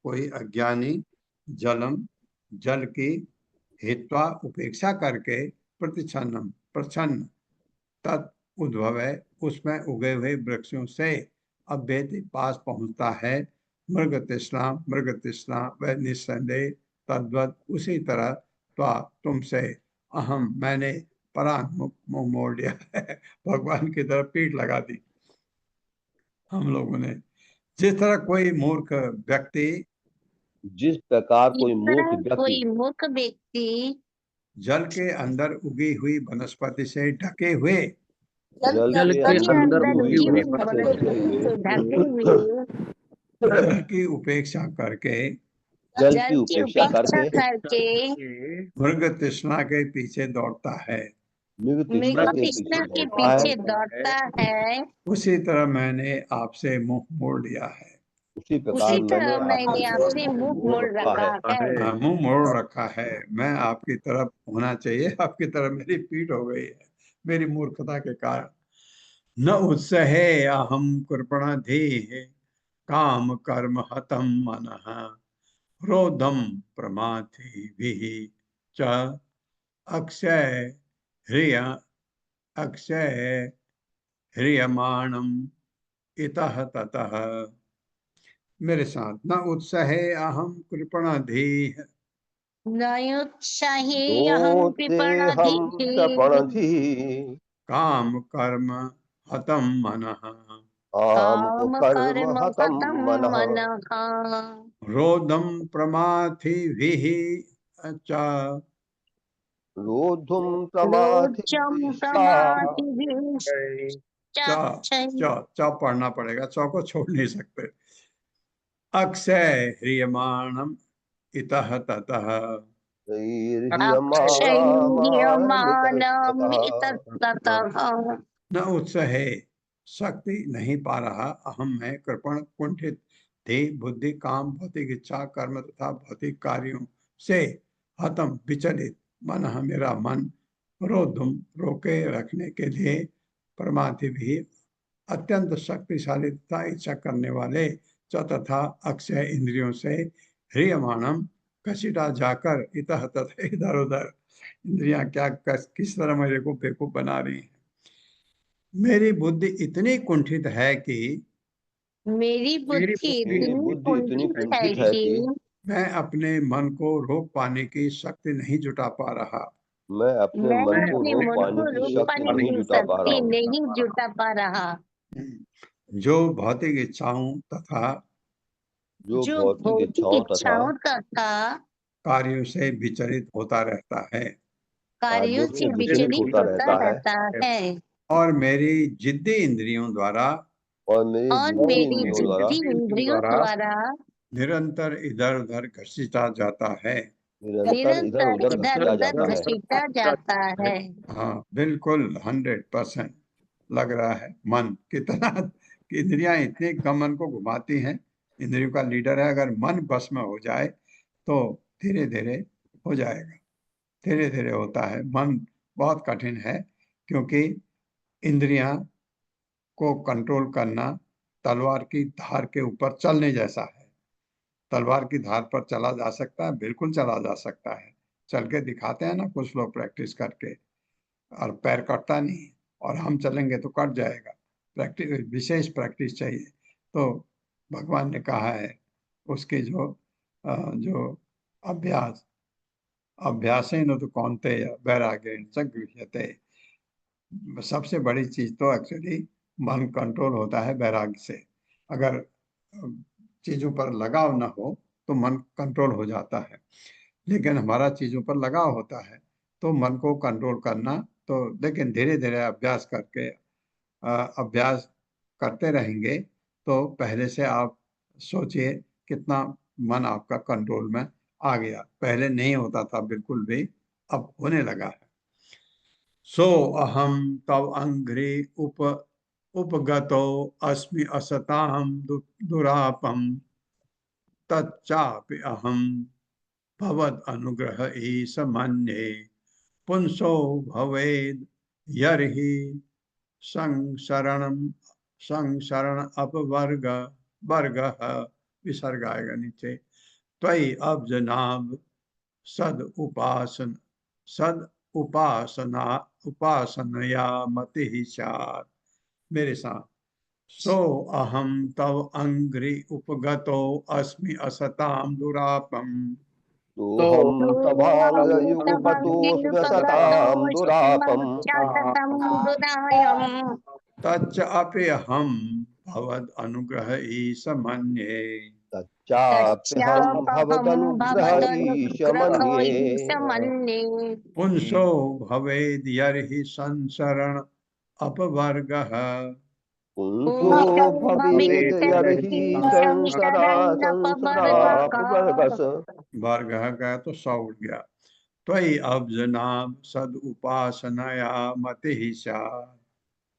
कोई अज्ञानी जलम जल की हित्वा उपेक्षा करके प्रतिच्छन्नम प्रच्छन्न तत् उद्भवे उसमें उगे हुए वृक्षों से अभेति पास पहुंचता है मृग तृष्णा व निस्संदेह तद्वत उसी तरह त्वा तुमसे अहम, मैंने परांग मुंह मोड़ लिया है, भगवान की तरफ पीठ लगा दी हम लोगों ने। जिस तरह कोई मूर्ख व्यक्ति जिस प्रकार इस कोई मूर्ख तरह कोई व्यक्ति मूर्ख व्यक्ति जल के अंदर उगी हुई वनस्पति से ढके हुए जल जल के के के अंदर अंदर अंदर उगी हुई उगी उगी हुई हुई वनस्पति से ढके वनस्पति हुए से ढके हुए जल की उपेक्षा करके जल की जल की उपेक्षा उपेक्षा करके करके मृग तृष्णा के पीछे दौड़ता है, मृग तृष्णा मृग के तृष्णा पीछे के दौड़ता है, पीछे दौड़ता है। उसी तरह मैंने आपसे मुंह मोड़ लिया है। उसी प्रकार उसी तरह मैंने मैंने आपसे मुंह मोड़ रखा है। मुंह मोड़ रखा है। मैं आपकी तरफ होना चाहिए, आपकी तरफ मेरी पीठ हो गई है मेरी मूर्खता के कारण। न उत्सहे अहम कृपणधीः काम कर्म हतम मनः क्रोधम प्रमाथिभिः च अक्षय ह्रिय अक्षय ह्रियमाणम इतः ततः। मेरे साथ, न उत्सहे अहम कृपणधीः नयोत्साहे अहं दोते हम कृपणाधीः कृपणधि काम कर्म हतम मनः काम काम कर्म कर्म हतम हतं मनः मनः रोदम प्रमाथिभिः च रोद्धुम रोजं प्रमाथिभिश्चा प्रमाथिभिश्च च च पढ़ना पड़ेगा, च को छोड़ नहीं सकते। अक्षय ह्रियमाणम इतः ततः। अक्षय्यमानम् ततः इतस्ततः। न उत्सहे, शक्ति नहीं पा रहा, अहम है कृपण कुंठित थे बुद्धि काम भौतिक इच्छा कर्म तथा भौतिक कार्यों से हतम विचलित मन, मेरा मन रोधुम रोके रखने के लिए परमार्थी भी अत्यंत शक्तिशाली तथा इच्छा करने वाले च तथा अक्षय इंद्रियों से ह्रियमाणम घसीटा जाकर इतः तथा इधर उधर इंद्रियां क्या किस तरह मेरे को बेवकूफ बना रही हैं। मेरी बुद्धि इतनी कुंठित है कि मेरी बुद्धि मेरी इतनी बुद्धि इतनी कुंठित है कुंठित है कि कि मैं अपने मन को रोक पाने की शक्ति नहीं जुटा पा रहा। मैं अपने मैं मन को अपने रोक मन पाने को की रोक शक्ति पाने नहीं की जुटा पा रहा शक्ति हूँ। नहीं जुटा पा रहा। जो भौतिक इच्छाओं तथा जो जो भौतिक भौतिक इच्छाओं तथा इच्छाओं तथा कार्यों से विचलित होता रहता है कार्यों कार्यों से से विचलित विचलित होता होता रहता है रहता है और मेरी जिद्दी इंद्रियों द्वारा और मेरी और जिद्दी मेरी इंद्रियों द्वारा जिद्दी इंद्रियों द्वारा निरंतर इधर उधर घसीटा जाता है। निरंतर इधर निरंतर उधर इधर घसीटा उधर जाता है। घसीटा जाता है। हाँ बिल्कुल 100% लग रहा है। मन कितना कि इंद्रियां इतनी कम मन को घुमाती हैं। इंद्रियों का लीडर है, अगर मन बस में हो जाए तो धीरे धीरे हो जाएगा, धीरे धीरे होता है। मन बहुत कठिन है क्योंकि इंद्रियां को कंट्रोल करना तलवार की धार के ऊपर चलने जैसा है। तलवार की धार पर चला जा सकता है, बिल्कुल चला जा सकता है। चल के दिखाते हैं ना कुछ लोग प्रैक्टिस करके, और पैर कटता नहीं है, और हम चलेंगे तो कट जाएगा। प्रैक्टिस, विशेष प्रैक्टिस चाहिए। तो भगवान ने कहा है उसके जो अभ्यास अभ्यासेन तो कौन्तेय वैराग्येण च गृह्यते। सबसे बड़ी चीज तो एक्चुअली मन कंट्रोल होता है वैराग्य से। अगर चीजों पर लगाव न हो तो मन कंट्रोल हो जाता है, लेकिन हमारा चीजों पर लगाव होता है तो मन को कंट्रोल करना तो, लेकिन धीरे धीरे अभ्यास करके अभ्यास करते रहेंगे तो पहले से आप सोचिए कितना मन आपका कंट्रोल में आ गया। पहले नहीं होता था बिल्कुल भी, अब होने लगा है। सो अहम तव अंघ्रि उपगतो अस्मि असताम दुरापम तच्चापि अहम भवद अनुग्रह ईश मन्ये पुंसो भवेद यर्हि संसरणम संसरण अपवर्ग वर्ग विसर्ग आएगा नीचे। त्वयि अब्जनाभ सद उपासना उपासनया मति स्यात्। मेरे साथ, सो अहम तव अंघ्रि उपगतो अस्मि असताम दुरापम सोऽहं तभाङ्गयुगपतोऽस्म्यसतां दुरापम् तच्च अप्यहं भवद् अनुग्रह ईश मन्ये। तच्चाप्यहं भवदनुग्रह ईश मन्ये। पुंसो भवेद् यर्हि संसरण अपवर्गः। पुंसो भवेद् यर्हि संसरापवर्गस। वर्गः गया तो 100 उठ गया। त्वयि अब्जनाम सद उपासनया मतिः स्यात्।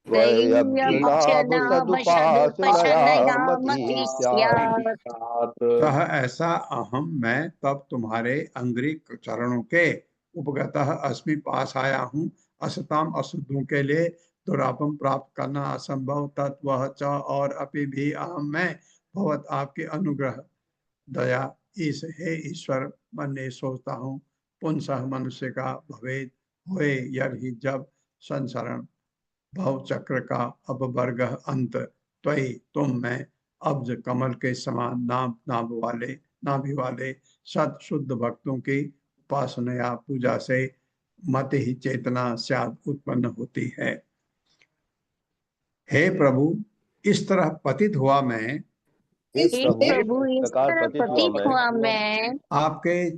त्वय्यब्जनाभ सदुपासनया मतिः स्यात्। सह ऐसा अहम मैं तब तुम्हारे अंग्रिक चरणों के उपगतः अस्मि पास आया हूँ। असताम अशुद्धों के लिए दुरापम प्राप्त करना असंभव तत्व च और अपि भी अहम मैं भगवत आपके अनुग्रह दया इस हे ईश्वर मन ने सोचता हूँ पुनः मनुष्य का भवेद होए यदि जब संसरण भव चक्र का अपवर्ग अंत त्वयि तुम में अब्ज कमल के समान नाभि वाले सत शुद्ध भक्तों की उपासना या पूजा से मत ही चेतना स्याद उत्पन्न होती है। हे प्रभु इस तरह पतित हुआ मैं प्रभु इस प्रकार पतित हुआ मैं आपके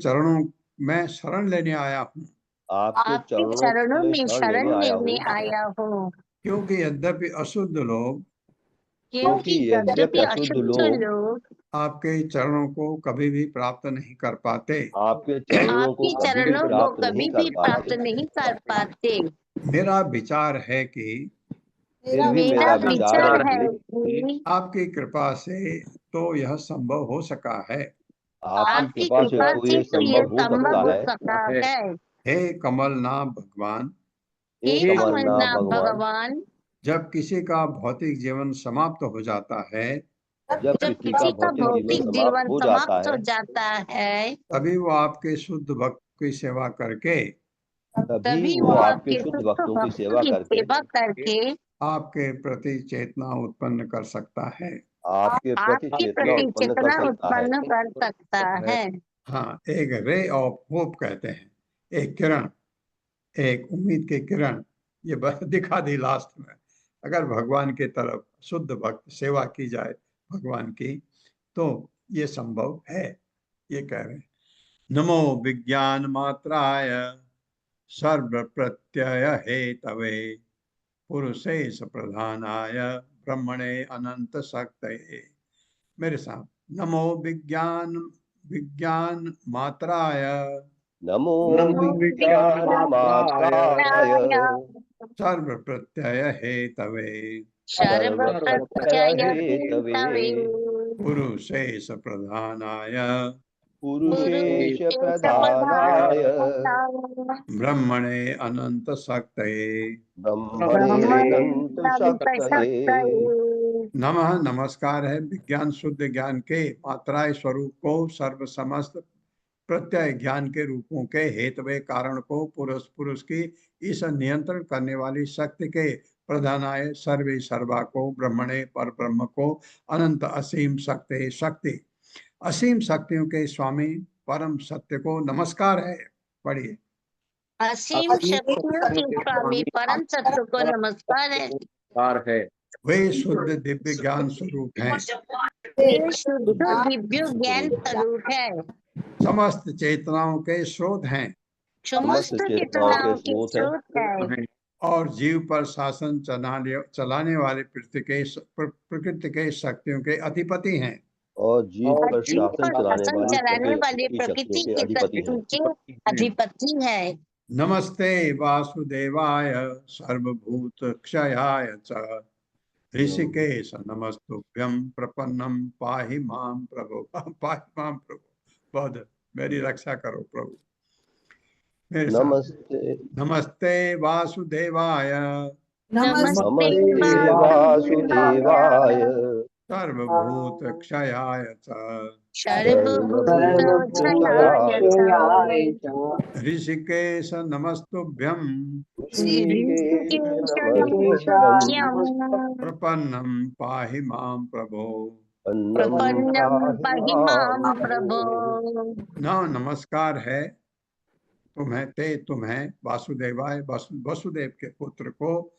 चरणों में शरण लेने आया हूँ। आपके चरणों में शरण लेने आया हूँ। क्योंकि यद्यपि अशुद्ध लोग आपके चरणों को कभी भी प्राप्त नहीं कर पाते। आपके चरणों को कभी भी प्राप्त नहीं कर पाते। मेरा विचार है कि मेरा विचार है कि आपकी कृपा से तो यह संभव हो सका है। आपकी कृपा से तो ये संभव हो सकता है। हे कमलनाथ भगवान, हे कमलनाथ भगवान, जब किसी का भौतिक जीवन समाप्त हो जाता है, जब किसी का भौतिक जीवन समाप्त हो जाता है, तभी वो आपके शुद्ध भक्त की सेवा करके आपके प्रति चेतना उत्पन्न कर सकता है। आपके प्रति चेतना उत्पन्न कर सकता है। हाँ, एक रे ऑफ होप कहते हैं, एक किरण, एक उम्मीद की किरण ये दिखा दी लास्ट में। अगर भगवान की तरफ शुद्ध भक्त सेवा की जाए भगवान की तो ये संभव है। ये कह रहे हैं नमो विज्ञान मात्राय सर्व प्रत्यय हेतवे पुरुषेश प्रधानाय ब्रह्मणे अनंत शक्तये। मेरे साथ नमो विज्ञान मात्राय नमो विज्ञान मात्राय सर्व प्रत्यय हेतवे पुरुषेश प्रधानाय ब्रह्मणे अनंत शक्तये नमः नमस्कार है विज्ञान शुद्ध ज्ञान के मात्राय स्वरूप को सर्व समस्त प्रत्यय ज्ञान के रूपों के हेतवे कारण को पुरुष की इस नियंत्रण करने वाली शक्ति के प्रधानाय सर्वे सर्वा को ब्रह्मणे पर ब्रह्म को अनंत असीम शक्ति असीम शक्तियों के स्वामी परम सत्य को नमस्कार है। पढ़िए। असीम शक्तियों के स्वामी परम सत्य को नमस्कार है। वे शुद्ध दिव्य ज्ञान स्वरूप हैं। वे शुद्ध दिव्य ज्ञान स्वरूप है। समस्त चेतनाओं के स्रोत हैं। समस्त चेतनाओं के स्रोत है। और जीव पर शासन चलाने वाले प्रकृति के शक्तियों के अधिपति हैं। और जीव पर शासन चलाने वाले प्रकृति के अधिपति है। नमस्ते वासुदेवाय सर्वभूत क्षयाय च ऋषिकेश नमस्तुभ्यं प्रपन्नम पाहि मां प्रभु। बहुत मेरी रक्षा करो प्रभु। मेरे नमस्ते वासुदेवाय सर्वभूत क्षयाय च ऋषिकेश नमस्तुभ्यं प्रपन्नं पाहि मां प्रभो। प्रपन्नम पाहि माम प्रभो। न नमस्कार है तुम्हें वासुदेवाय वसुदेव के पुत्र को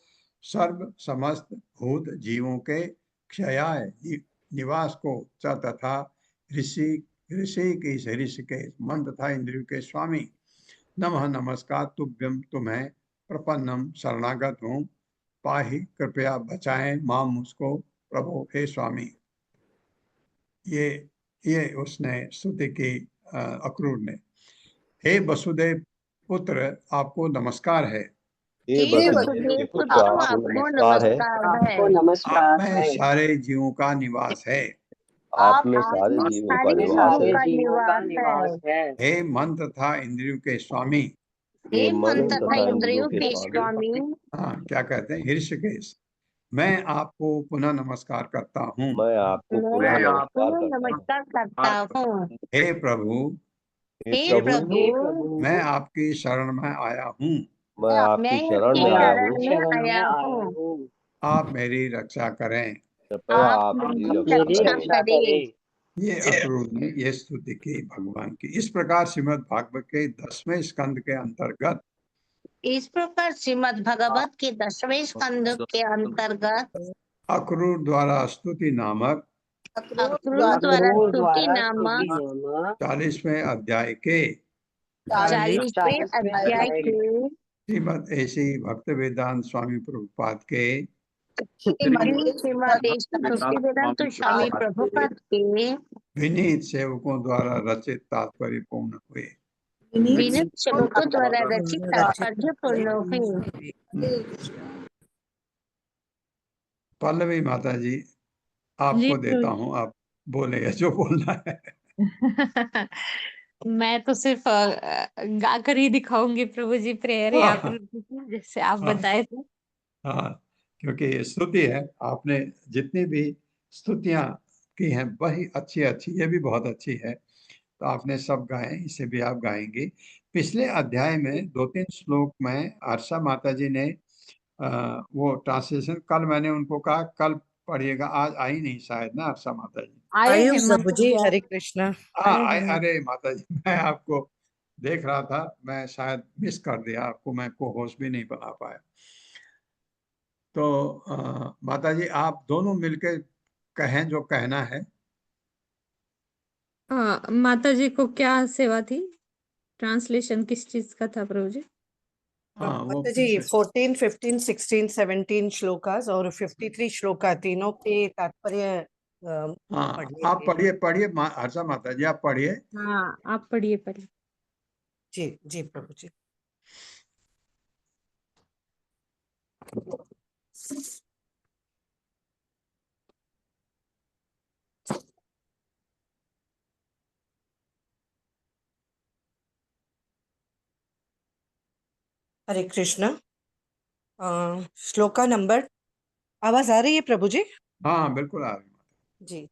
सर्व समस्त भूत जीवों के क्षयाय निवास को च तथा ऋषि ऋषि के मन तथा इंद्रियों के स्वामी नमः नमस्कार तुभ्यम तुम्हें प्रपन्नम शरणागत हूँ पाहि कृपया बचाएं माम मुझको प्रभु हे स्वामी। ये उसने स्तुति की अक्रूर ने। हे वसुदेव पुत्र आपको नमस्कार है। हे हे वसुदेव के वसुदेव पुत्र पुत्र आपको आपको नमस्कार है। नमस्कार है। आपको आप नमस्कार में है। सारे जीवों का निवास है। आप में आप सारे में जीवों का सारे निवास जीवों है। का जीवों का निवास निवास है। है। हे मन तथा इंद्रियों के स्वामी। हे हे मन मन तथा तथा इंद्रियों इंद्रियों के के स्वामी। स्वामी। हाँ, क्या कहते हैं ऋषिकेश, मैं आपको पुनः नमस्कार करता हूँ। मैं आपको मैं पुनः आपको नमस्कार करता हूँ। नमस्कार करता हूँ। हे प्रभु हे हे प्रभु प्रभु हे प्रभु, मैं आपकी शरण में आया हूँ। मैं मैं आपकी शरण आपकी में मैं आया शरण हूँ। आपकी में शरण में आया आया हूँ। हूँ। आप मेरी रक्षा करें। कृपया आप आप मेरी मेरी रक्षा मेरी रक्षा करें। रक्षा करें। करें। ये अक्रूर ने ये स्तुति की भगवान की। इस प्रकार श्रीमद् भागवत के 10वें स्कंद के अंतर्गत इस प्रकार श्रीमद् भागवत के 10वें स्कंद के अंतर्गत अक्रूर द्वारा स्तुति नामक अक्रूर द्वारा अक्रूर स्तुति द्वारा स्तुति नामक नामक 40वें अध्याय के 40वें अध्याय के श्रीमद् ऐसी भक्त वेदांत स्वामी प्रभुपाद के श्रीमद् भक्तिवेदांत स्वामी प्रभुपाद के विनीत सेवकों द्वारा रचित तात्पर्य पूर्ण हुए। विनीत सेवकों द्वारा रचित तात्पर्य पूर्ण हुए। पल्लवी माता जी जी आपको देता हूँ, आप बोले जो बोलना है। मैं तो सिर्फ गा कर ही दिखाऊंगी प्रभु जी, प्रेयर या आकृति की, जैसे आप हाँ। बताए थे। हाँ, क्योंकि ये स्तुति है, आपने जितनी भी स्तुतियां की हैं वही अच्छी अच्छी, ये भी बहुत अच्छी है, तो आपने सब गाए, इसे भी आप गाएंगे। पिछले अध्याय में 2-3 श्लोक में हर्षा माता जी ने वो ट्रांसलेशन, कल मैंने उनको कहा कल पढ़िएगा, आज आई नहीं शायद ना हर्षा माता जी। आए हैं प्रभु जी, माता हरे कृष्णा। अरे माता जी, मैं आपको देख रहा था, मैं शायद मिस कर दिया आपको, मैं को होस्ट भी नहीं बना पाया। तो माता जी आप दोनों मिलकर कहें जो कहना है। हाँ, माता जी को क्या सेवा थी? ट्रांसलेशन किस चीज का था प्रभु जी? हाँ, वो माता जी 14, 15, 16, 17 श्लोकास और 53 श्लोका तीनों के तात्पर्य हाँ, पढ़ने आप थे। पढ़िए हर्षा माता जी, आप पढ़िए। हाँ, आप पढ़िए पढ़िए। जी जी प्रभु जी। हरे कृष्णा। श्लोका नंबर, आवाज आ रही है प्रभु जी? हाँ बिल्कुल आ रही। जी।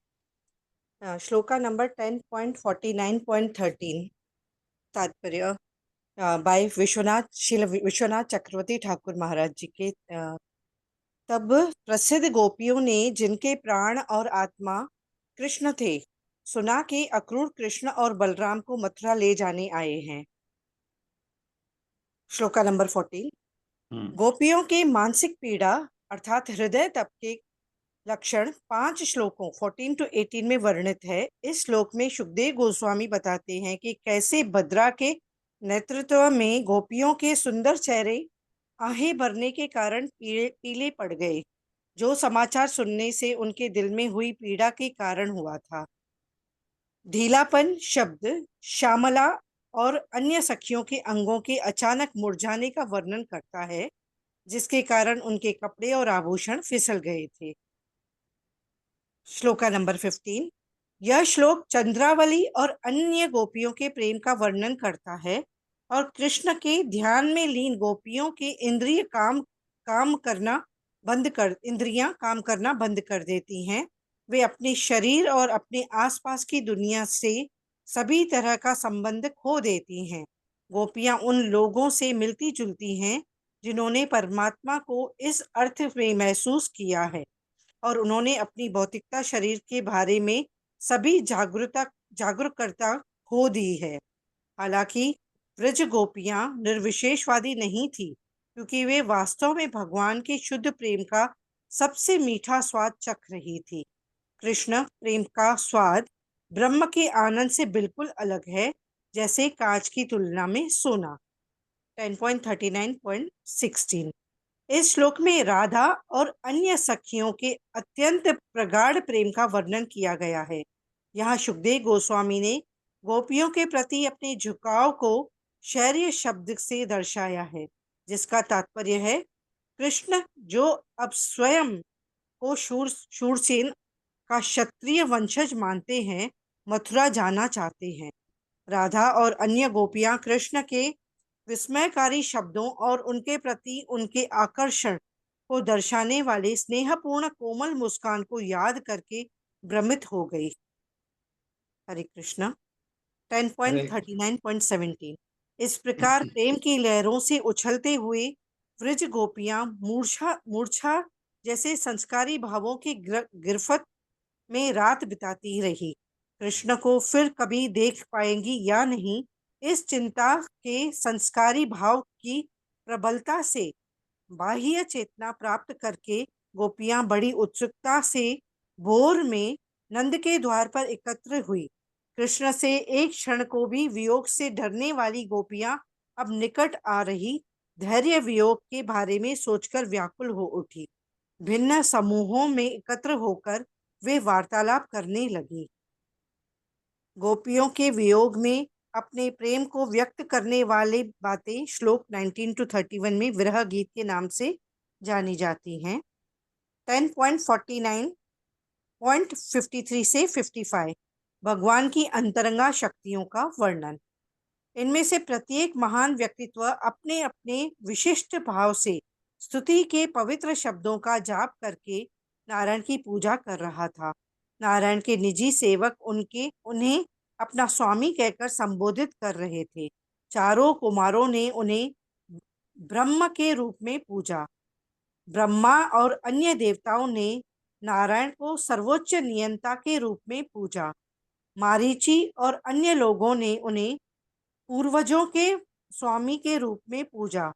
श्लोका नंबर 10.49.13 तात्पर्य बाय विश्वनाथ, श्रील विश्वनाथ चक्रवर्ती ठाकुर महाराज जी के। तब प्रसिद्ध गोपियों ने, जिनके प्राण और आत्मा कृष्ण थे, सुना कि अक्रूर कृष्ण और बलराम को मथुरा ले जाने आए हैं। श्लोका नंबर 14। गोपियों के मानसिक पीड़ा अर्थात हृदय तप के लक्षण 5 श्लोकों 14 to 18 में वर्णित है। इस श्लोक में सुखदेव गोस्वामी बताते हैं कि कैसे भद्रा के नेतृत्व में गोपियों के सुंदर चेहरे आहें भरने के कारण पीले पड़ गए, जो समाचार सुनने से उनके दिल में हुई पीड़ा के कारण हुआ था। ढीलापन शब्द श्यामला और अन्य सखियों के अंगों के अचानक मुरझाने का वर्णन करता है, जिसके कारण उनके कपड़े और आभूषण फिसल गए थे। श्लोका नंबर 15। यह श्लोक चंद्रावली और अन्य गोपियों के प्रेम का वर्णन करता है और कृष्ण के ध्यान में लीन गोपियों के इंद्रियां काम करना बंद कर देती हैं। वे अपने शरीर और अपने आसपास की दुनिया से सभी तरह का संबंध खो देती हैं। गोपियां उन लोगों से मिलती जुलती हैं जिन्होंने परमात्मा को इस अर्थ में महसूस किया है। और उन्होंने अपनी भौतिकता शरीर के बारे में सभी जागरूकता खो दी है। हालांकि ब्रज गोपियां निर्विशेषवादी नहीं थी, क्योंकि वे वास्तव में भगवान के शुद्ध प्रेम का सबसे मीठा स्वाद चख रही थी। कृष्ण प्रेम का स्वाद ब्रह्म के आनंद से बिल्कुल अलग है, जैसे कांच की तुलना में सोना। 10.39.16 इस श्लोक में राधा और अन्य सखियों के अत्यंत प्रगाढ़ प्रेम का वर्णन किया गया है। यहाँ सुखदेव गोस्वामी ने गोपियों के प्रति अपने झुकाव को शौर्य शब्द से दर्शाया है, जिसका तात्पर्य है कृष्ण जो अब स्वयं को शूरसेन का क्षत्रिय वंशज मानते हैं, मथुरा जाना चाहते हैं। राधा और अन्य गोपियां कृष्ण के विस्मयकारी शब्दों और उनके प्रति उनके आकर्षण को दर्शाने वाले स्नेहपूर्ण कोमल मुस्कान को याद करके भ्रमित हो गई। हरे कृष्णा। 10.39.17 इस प्रकार प्रेम की लहरों से उछलते हुए व्रज गोपियां मूर्छा जैसे संस्कारी भावों की गिरफ्त में रात बिताती रही। कृष्ण को फिर कभी देख पाएंगी या नहीं, इस चिंता के संस्कारी भाव की प्रबलता से बाह्य चेतना प्राप्त करके गोपियां बड़ी उत्सुकता से भोर में नंद के द्वार पर एकत्र हुई। कृष्ण से एक क्षण को भी वियोग से डरने वाली गोपियां अब निकट आ रही धैर्य वियोग के बारे में सोचकर व्याकुल हो उठी। भिन्न समूहों में एकत्र होकर वे वार्तालाप करने लगी। गोपियों के वियोग में अपने प्रेम को व्यक्त करने वाली बातें श्लोक 19 to 31 में विरह गीत के नाम से जानी जाती हैं। 10.49.53 से 55 भगवान की अंतरंगा शक्तियों का वर्णन। इनमें से प्रत्येक महान व्यक्तित्व अपने अपने विशिष्ट भाव से स्तुति के पवित्र शब्दों का जाप करके नारायण की पूजा कर रहा था। नारायण के निजी सेवक उन्हें अपना स्वामी कहकर संबोधित कर रहे थे। चारों कुमारों ने उन्हें ब्रह्म के रूप में पूजा। ब्रह्मा और अन्य देवताओं ने नारायण को सर्वोच्च नियंता के रूप में पूजा। मारीची और अन्य लोगों ने उन्हें पूर्वजों के स्वामी के रूप में पूजा।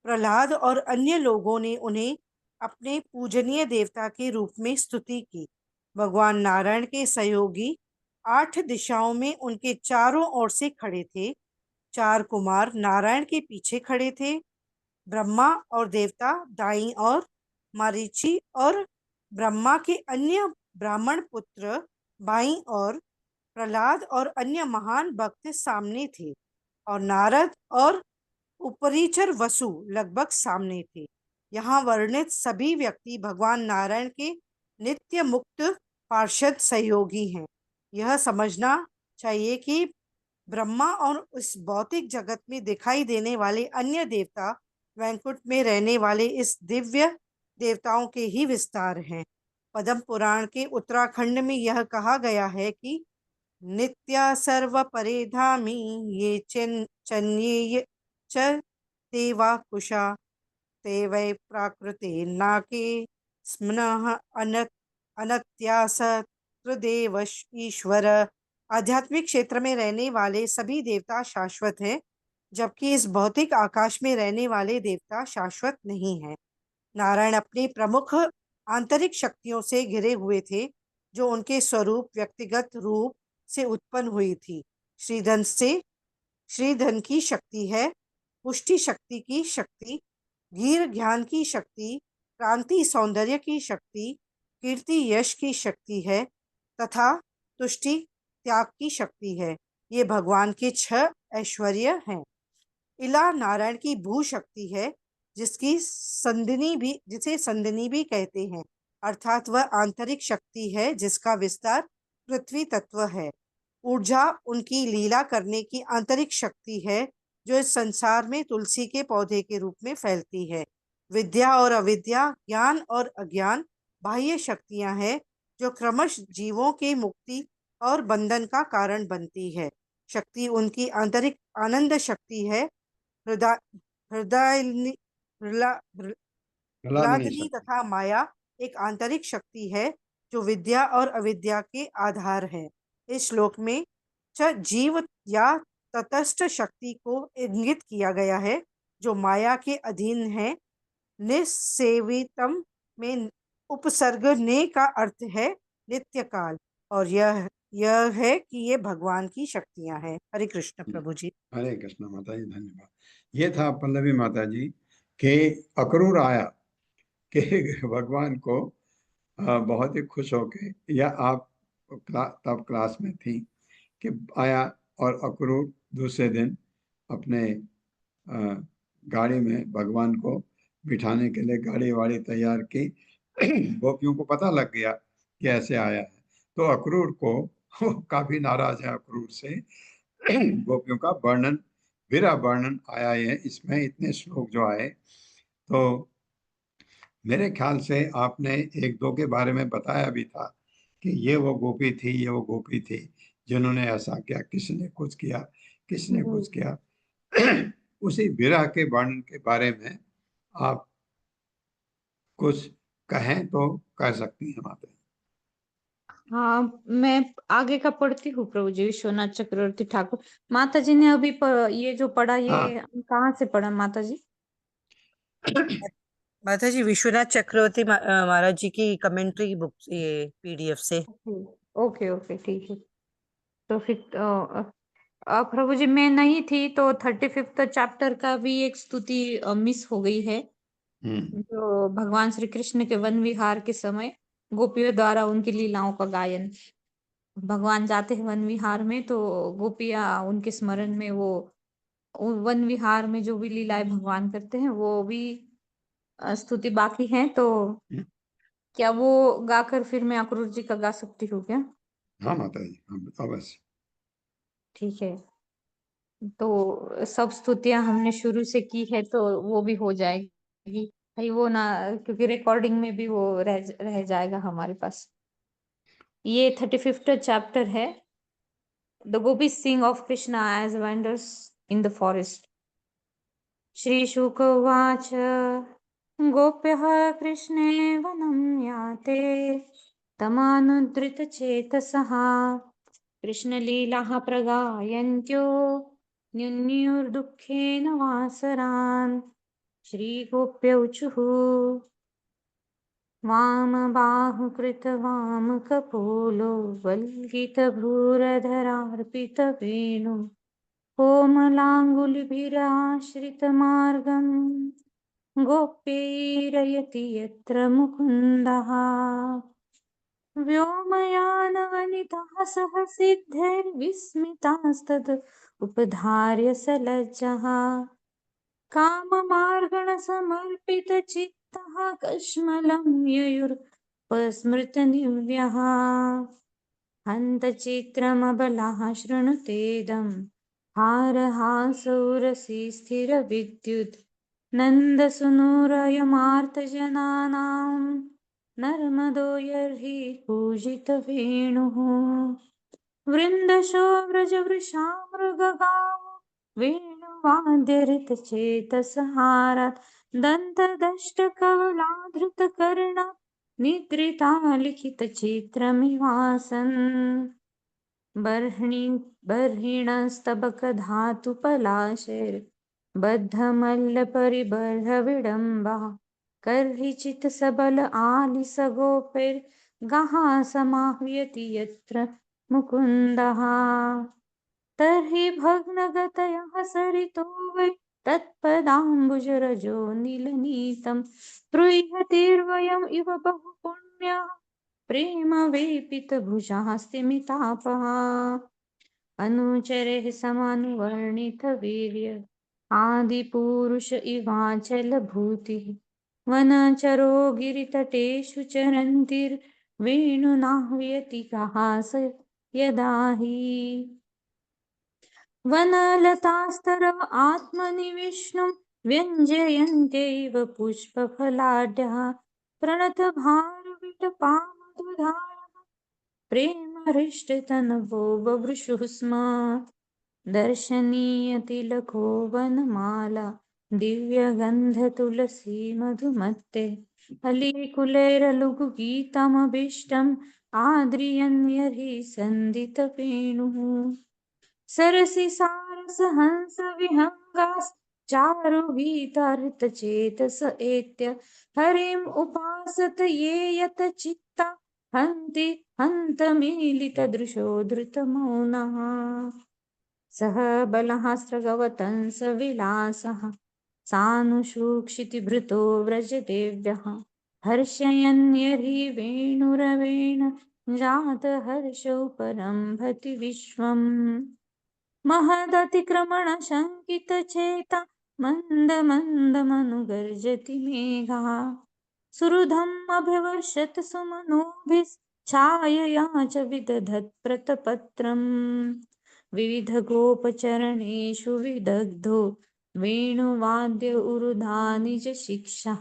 प्रहलाद और अन्य लोगों ने उन्हें अपने पूजनीय देवता के रूप में स्तुति की। भगवान नारायण के सहयोगी 8 दिशाओं में उनके चारों ओर से खड़े थे। 4 कुमार नारायण के पीछे खड़े थे। ब्रह्मा और देवता दाईं और मारीची और ब्रह्मा के अन्य ब्राह्मण पुत्र बाईं और प्रहलाद और अन्य महान भक्त सामने थे और नारद और उपरिचर वसु लगभग सामने थे। यहाँ वर्णित सभी व्यक्ति भगवान नारायण के नित्य मुक्त पार्षद सहयोगी हैं। यह समझना चाहिए कि ब्रह्मा और इस भौतिक जगत में दिखाई देने वाले अन्य देवता वैकुंठ में रहने वाले इस दिव्य देवताओं के ही विस्तार हैं। पद्म पुराण के उत्तराखंड में यह कहा गया है कि नित्या सर्व परे धामी ये चन्ये च देवा कुशा ते वै प्राकृते नाके स्मनः अनत्यास त्रिदेव ईश्वर। आध्यात्मिक क्षेत्र में रहने वाले सभी देवता शाश्वत हैं, जबकि इस भौतिक आकाश में रहने वाले देवता शाश्वत नहीं हैं। नारायण अपनी प्रमुख आंतरिक शक्तियों से घिरे हुए थे, जो उनके स्वरूप व्यक्तिगत रूप से उत्पन्न हुई थी। श्रीधन की शक्ति है, पुष्टि शक्ति की शक्ति, धीर ज्ञान की शक्ति, क्रांति सौंदर्य की शक्ति, कीर्ति यश की शक्ति है तथा तुष्टि त्याग की शक्ति है। ये भगवान के 6 ऐश्वर्य हैं। इला नारायण की भू शक्ति है, जिसे संदिनी भी कहते हैं, अर्थात वह आंतरिक शक्ति है जिसका विस्तार पृथ्वी तत्व है। ऊर्जा उनकी लीला करने की आंतरिक शक्ति है, जो इस संसार में तुलसी के पौधे के रूप में फैलती है। विद्या और अविद्या, ज्ञान और अज्ञान बाह्य शक्तियां हैं, जो क्रमश जीवों के मुक्ति और बंधन का कारण बनती है। शक्ति उनकी आंतरिक आनंद शक्ति है। हृदयिनी तथा माया एक आंतरिक शक्ति है जो विद्या और अविद्या के आधार है। इस श्लोक में जीव या तटस्थ शक्ति को इंगित किया गया है जो माया के अधीन है। निस्सेवितम में उपसर्ग ने का अर्थ है नित्य काल, और यह है कि ये भगवान की शक्तियां हैं। हरे कृष्ण प्रभु जी। हरे कृष्ण माता जी, धन्यवाद। ये था पल्लवी माता जी के अक्रूर आया कि भगवान को बहुत ही खुश होके, या आप तब क्लास में थी कि आया और अक्रूर दूसरे दिन अपने गाड़ी में भगवान को बिठाने के लिए गाड़ी वाड़ी तैयार की। गोपियों को पता लग गया कि ऐसे आया है, तो अक्रूर को काफी नाराज है अक्रूर से। गोपियों का वर्णन, विरह वर्णन आया है इसमें, इतने श्लोक जो आए। तो मेरे ख्याल से आपने एक दो के बारे में बताया भी था कि ये वो गोपी थी, ये वो गोपी थी जिन्होंने ऐसा किया, किसने कुछ किया, किसने कुछ किया। उसी विरह के वर्णन के बारे में आप कुछ कहें तो कह सकती हैं माता। हाँ, मैं आगे का पढ़ती हूँ प्रभु जी। विश्वनाथ चक्रवर्ती ठाकुर माता जी ने अभी ये जो पढ़ा, ये हाँ। कहाँ से पढ़ा माता जी? माता जी विश्वनाथ चक्रवर्ती महाराज जी की कमेंट्री बुक, ये पीडीएफ से। ओके ओके, ठीक है। तो फिर प्रभु जी मैं नहीं थी तो 35th चैप्टर का भी एक स्तुति मिस हो गई है, जो भगवान श्री कृष्ण के वन विहार के समय गोपियों द्वारा उनकी लीलाओं का गायन। भगवान जाते हैं वन विहार में तो गोपियां उनके स्मरण में वो वन विहार में जो भी लीलाएं भगवान करते हैं वो भी स्तुति बाकी है। तो क्या वो गाकर फिर मैं अक्रूर जी का गा सकती हूँ क्या? हाँ माता जी, अवश्य। ठीक है, तो सब स्तुतियां हमने शुरू से की है तो वो भी हो जाएगी भाई, वो ना, क्योंकि रिकॉर्डिंग में भी वो रह जाएगा हमारे पास। ये 35th चैप्टर है, the Gopi sing of Krishna as wonders in the forest. Shri Shuka उवाच गोप्यः कृष्णे वनं याते तमानुद्रितचेतसः कृष्णलीलाः प्रगायन्त्यो न्युन्युर्दुःखेन वासरान्। श्रीगोप्यौचुः वामबाहुकृतवामकपोलो वल्गितभूरधरार्पितवेणु कोमलाङ्गुलिभिराश्रितमार्गम् गोप्यैरयति यत्र मुकुन्दः। व्योमयानवनितः सह सिद्धैर्विस्मितास्तद् उपधार्य सलज्जः काममार्गणसमर्पितचित्तः कश्मलं ययुर्पस्मृतनिव्यः हन्तचित्रमबलः शृणुतेदं हारहासौरसी स्थिरविद्युत् नन्दसुनूरयमार्तजनानां नर्मदो यर्हि पूजितवेणुः वृन्दशो व्रजवृषामृगगावो वेणुवाद्यरितचेतसहारात् दन्तदष्टकवलाधृतकर्णा निद्रिता लिखितचित्रमिवासन् बर्हिणस्तबकधातुपलाशैर्बद्धमल्लपरिबर्हविडम्बा कर्हिचित् सबल आलिसगोपैर्गः समाह्वयति यत्र मुकुन्दः। तर्हि भग्नगतयः सरितो वै तत्पदाम्बुजरजो नीलनीतं गृह्यतिर्वयम् इव बहु पुण्या प्रेम वेपितभुजः स्तिमितापः अनुचरैः समानुवर्णितवीर्य आदिपुरुष इवाचलभूतिः वनचरो गिरितटेषु चरन्तिर्वेणुनाह्वयति कः स यदा हि वनलतास्तरव आत्मनि व्यञ्जयन्त्यैव पुष्पफलाढ्यः प्रणतभारविटपामधुधारः प्रेमहृष्टतनवो बभृशुः स्म दर्शनीयतिलको वनमाला दिव्यगन्धतुलसी मधुमत्ते हलिकुलैरलुगुगीतमभीष्टम् आद्रियन्यर्हि सन्दितवेणुः सरसि सारसहंस विहंगास् चारु गीतार्थचेतस एत्य हरिम् उपासत ये यत चित्ता हन्ति हन्तमीलितदृशो धृतमौनः सह बलः स्रगवतंस विलासः सानुषूक्षितिभृतो व्रजदेव्यः हर्षयन्यर्हि वेणुरवेण जातहर्षौ परम्भति विश्वम् महदतिक्रमण शङ्कितचेता मन्दमन्दमनुगर्जति मेघः सुहृदम् अभिवर्षत् सुमनोभिश्छायया च विदधत् प्रतपत्रम् विविधगोपचरणेषु विदग्धो वेणुवाद्य उरुधानि च शिक्षः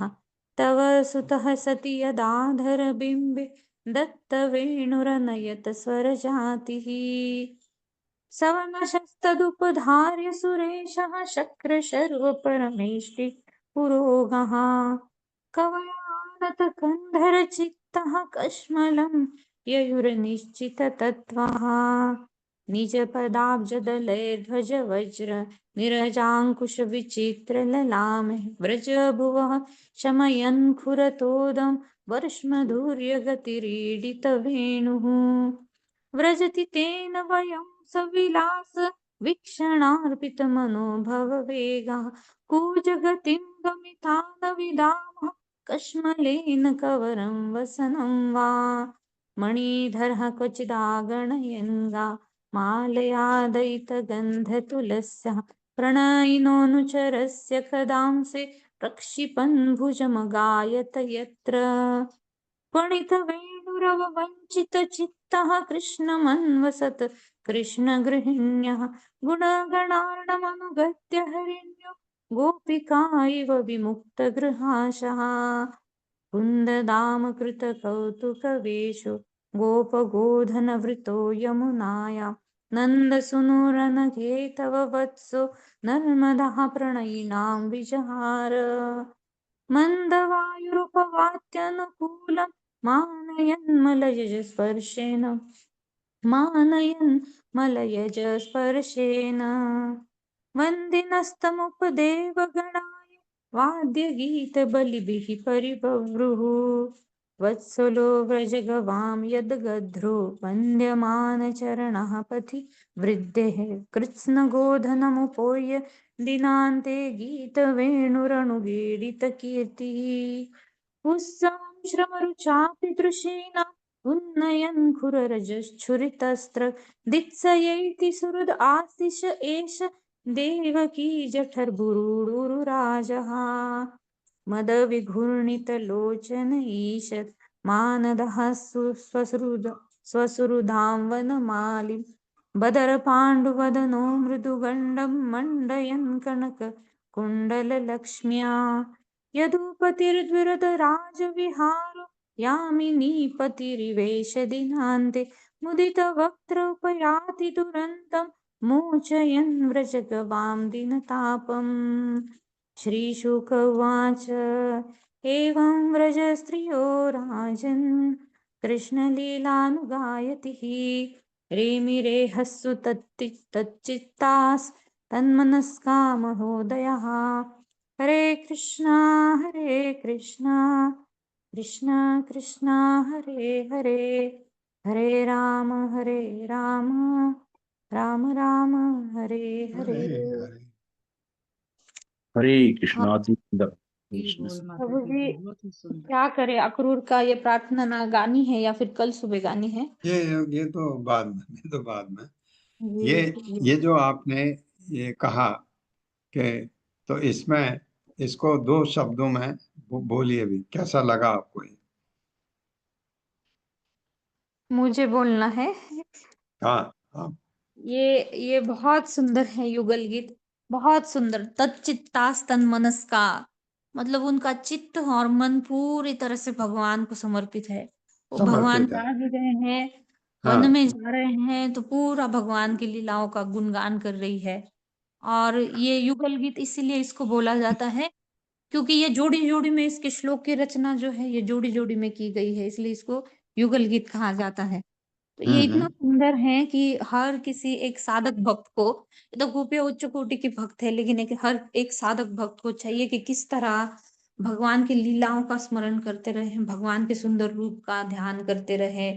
तव सुतः सति यदाधरबिम्बे दत्तवेणुरनयत स्वरजातिः सवनशस्तदुपधार्य सुरेशः शक्रशर्वपरमेष्टि पुरोगः कवयानतकन्धरचित्तः कश्मलं ययुर्निश्चिततत्त्वः निजपदाब्जदलैर्ध्वजवज्र निरजाङ्कुशविचित्रललामे व्रजभुवः शमयन् खुरतोदं वर्ष्मधुर्यगतिरीडितवेणुः व्रजति तेन वयं सविलास वीक्षणार्पितमनोभववेगः कूजगतिं गमिता न विदामः कश्मलेन कवरं वसनं वा मणिधरः क्वचिदागणयन् गा मालयादयितगन्धतुलस्यः प्रणयिनोऽनुचरस्य कदांसे प्रक्षिपन् भुजमगायत यत्र पणितवेणुरववञ्चितचित्तः कृष्णमन्वसत् कृष्णगृहिण्यः गुणगणार्णमनुगत्य हरिण्यो गोपिका इव विमुक्तगृहाशः कुन्ददामकृतकौतुकवेषो गोपगोधनवृतो यमुनायां नन्दसूनुरनघे तव वत्सो नर्मदः प्रणयिनां विजहार मन्दवायुरुपवात्यनुकूलं मानयन् मलयजस्पर्शेन वन्दिनस्तमुपदेवगणाय वाद्यगीतबलिभिः परिबभ्रुः वत्सलो व्रजगवां यद्गध्रो वन्द्यमानचरणः पथि वृद्धेः कृत्स्नगोधनमुपोह्य दिनान्ते गीतवेणुरनुगीडितकीर्तिः उत्सवं श्रमरुचापि दृशीनाम् उन्नयन् खुररजच्छुरितस्त्र दित्सयैति सुहृद आशिष एष देवकी जठर्बुरुराजः मदविघूर्णितलोचन ईशत् मानदः स्वसुहृदां वनमालिं बदरपाण्डुवदनो मृदुगण्डं मण्डयन् कनककुण्डललक्ष्म्या यदुपतिर्द्विरदराजविहारो यामिनीपतिरिवेश दिनान्ते मुदितवक्त्र उपयाति दुरन्तं मोचयन् व्रजगवां दिनतापम् श्रीशुक उवाच एवं व्रजस्त्रियो राजन् कृष्णलीलानुगायतिः रेमिरेहस्सु तच्चित्तास् तन्मनस्का महोदयः हरे कृष्णा कृष्णा कृष्णा हरे हरे हरे राम राम राम हरे हरे हरे हरे। हरे कृष्णा अति सुंदर। प्रभु जी क्या करे, अक्रूर का ये प्रार्थना गानी है या फिर कल सुबह गानी है? ये तो बाद में ये जो आपने ये कहा कि तो इसमें इसको 2 शब्दों में बोलिए भी, कैसा लगा आपको ये? मुझे बोलना है। हाँ ये बहुत सुंदर है युगल गीत, बहुत सुंदर। तच्चित्तास तन मनस्का, मतलब उनका चित्त और मन पूरी तरह से भगवान को समर्पित है। वो भगवान समर्पित है। जा भी रहे हैं, हाँ। वन में जा रहे हैं तो पूरा भगवान की लीलाओं का गुणगान कर रही है। और ये युगल गीत इसीलिए इसको बोला जाता है क्योंकि ये जोड़ी जोड़ी में इसके श्लोक की रचना जो है ये जोड़ी जोड़ी में की गई है, इसलिए इसको युगल गीत कहा जाता है। तो ये इतना सुंदर है कि हर किसी एक साधक भक्त को, ये तो गोपियां उच्च कोटि की भक्त है, लेकिन हर एक साधक भक्त को चाहिए कि किस तरह भगवान की लीलाओं का स्मरण करते रहे, भगवान के सुंदर रूप का ध्यान करते रहे,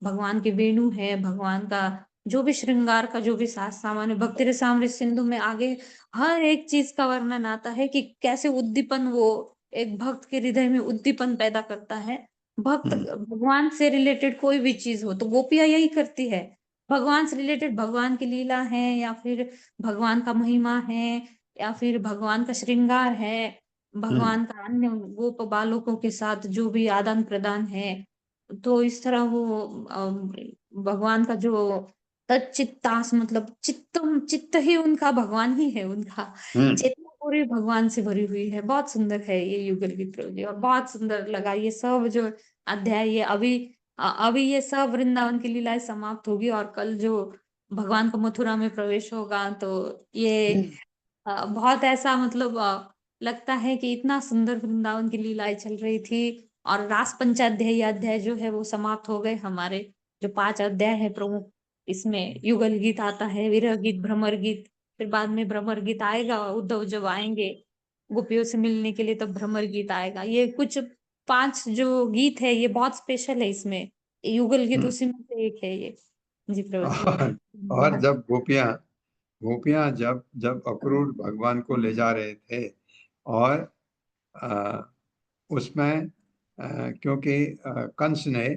भगवान के वेणु है, भगवान का जो भी श्रृंगार का जो भी साज सामान है। भक्ति रसामृत सिंधु में आगे हर एक चीज का वर्णन आता है कि कैसे उद्दीपन वो एक भक्त के हृदय में उद्दीपन पैदा करता है। भक्त भगवान से रिलेटेड कोई भी चीज हो तो गोपियां यही करती है, भगवान से रिलेटेड भगवान की लीला है या फिर भगवान का महिमा है या फिर भगवान का श्रृंगार है, भगवान का अन्य गोप बालकों के साथ जो भी आदान प्रदान है। तो इस तरह वो भगवान का जो तच्चित्तास मतलब चित्त ही उनका भगवान ही है, उनका चेतना पूरी भगवान से भरी हुई है। बहुत सुंदर है ये युगल गीत प्रभु जी, और बहुत सुंदर लगा ये सब जो अध्याय। ये अभी ये सब वृंदावन की लीलाएं समाप्त होगी और कल जो भगवान का मथुरा में प्रवेश होगा, तो ये बहुत ऐसा मतलब लगता है कि इतना सुंदर वृंदावन की लीलाएं चल रही थी। और रास पंचाध्यायी अध्याय जो है वो समाप्त हो गए हमारे, जो 5 अध्याय है प्रमुख। इसमें युगल गीत आता है, विरह गीत, भ्रमर गीत, फिर बाद में भ्रमर गीत आएगा। उद्धव जब आएंगे गोपियों से मिलने के लिए तब भ्रमर गीत आएगा। ये कुछ 5 जो गीत है ये बहुत स्पेशल है इसमें, युगल गीत उसी में से एक है ये। जी प्रभु जी। और जब गोपियां जब जब अक्रूर भगवान को ले जा रहे थे और उसमें क्योंकि कंस ने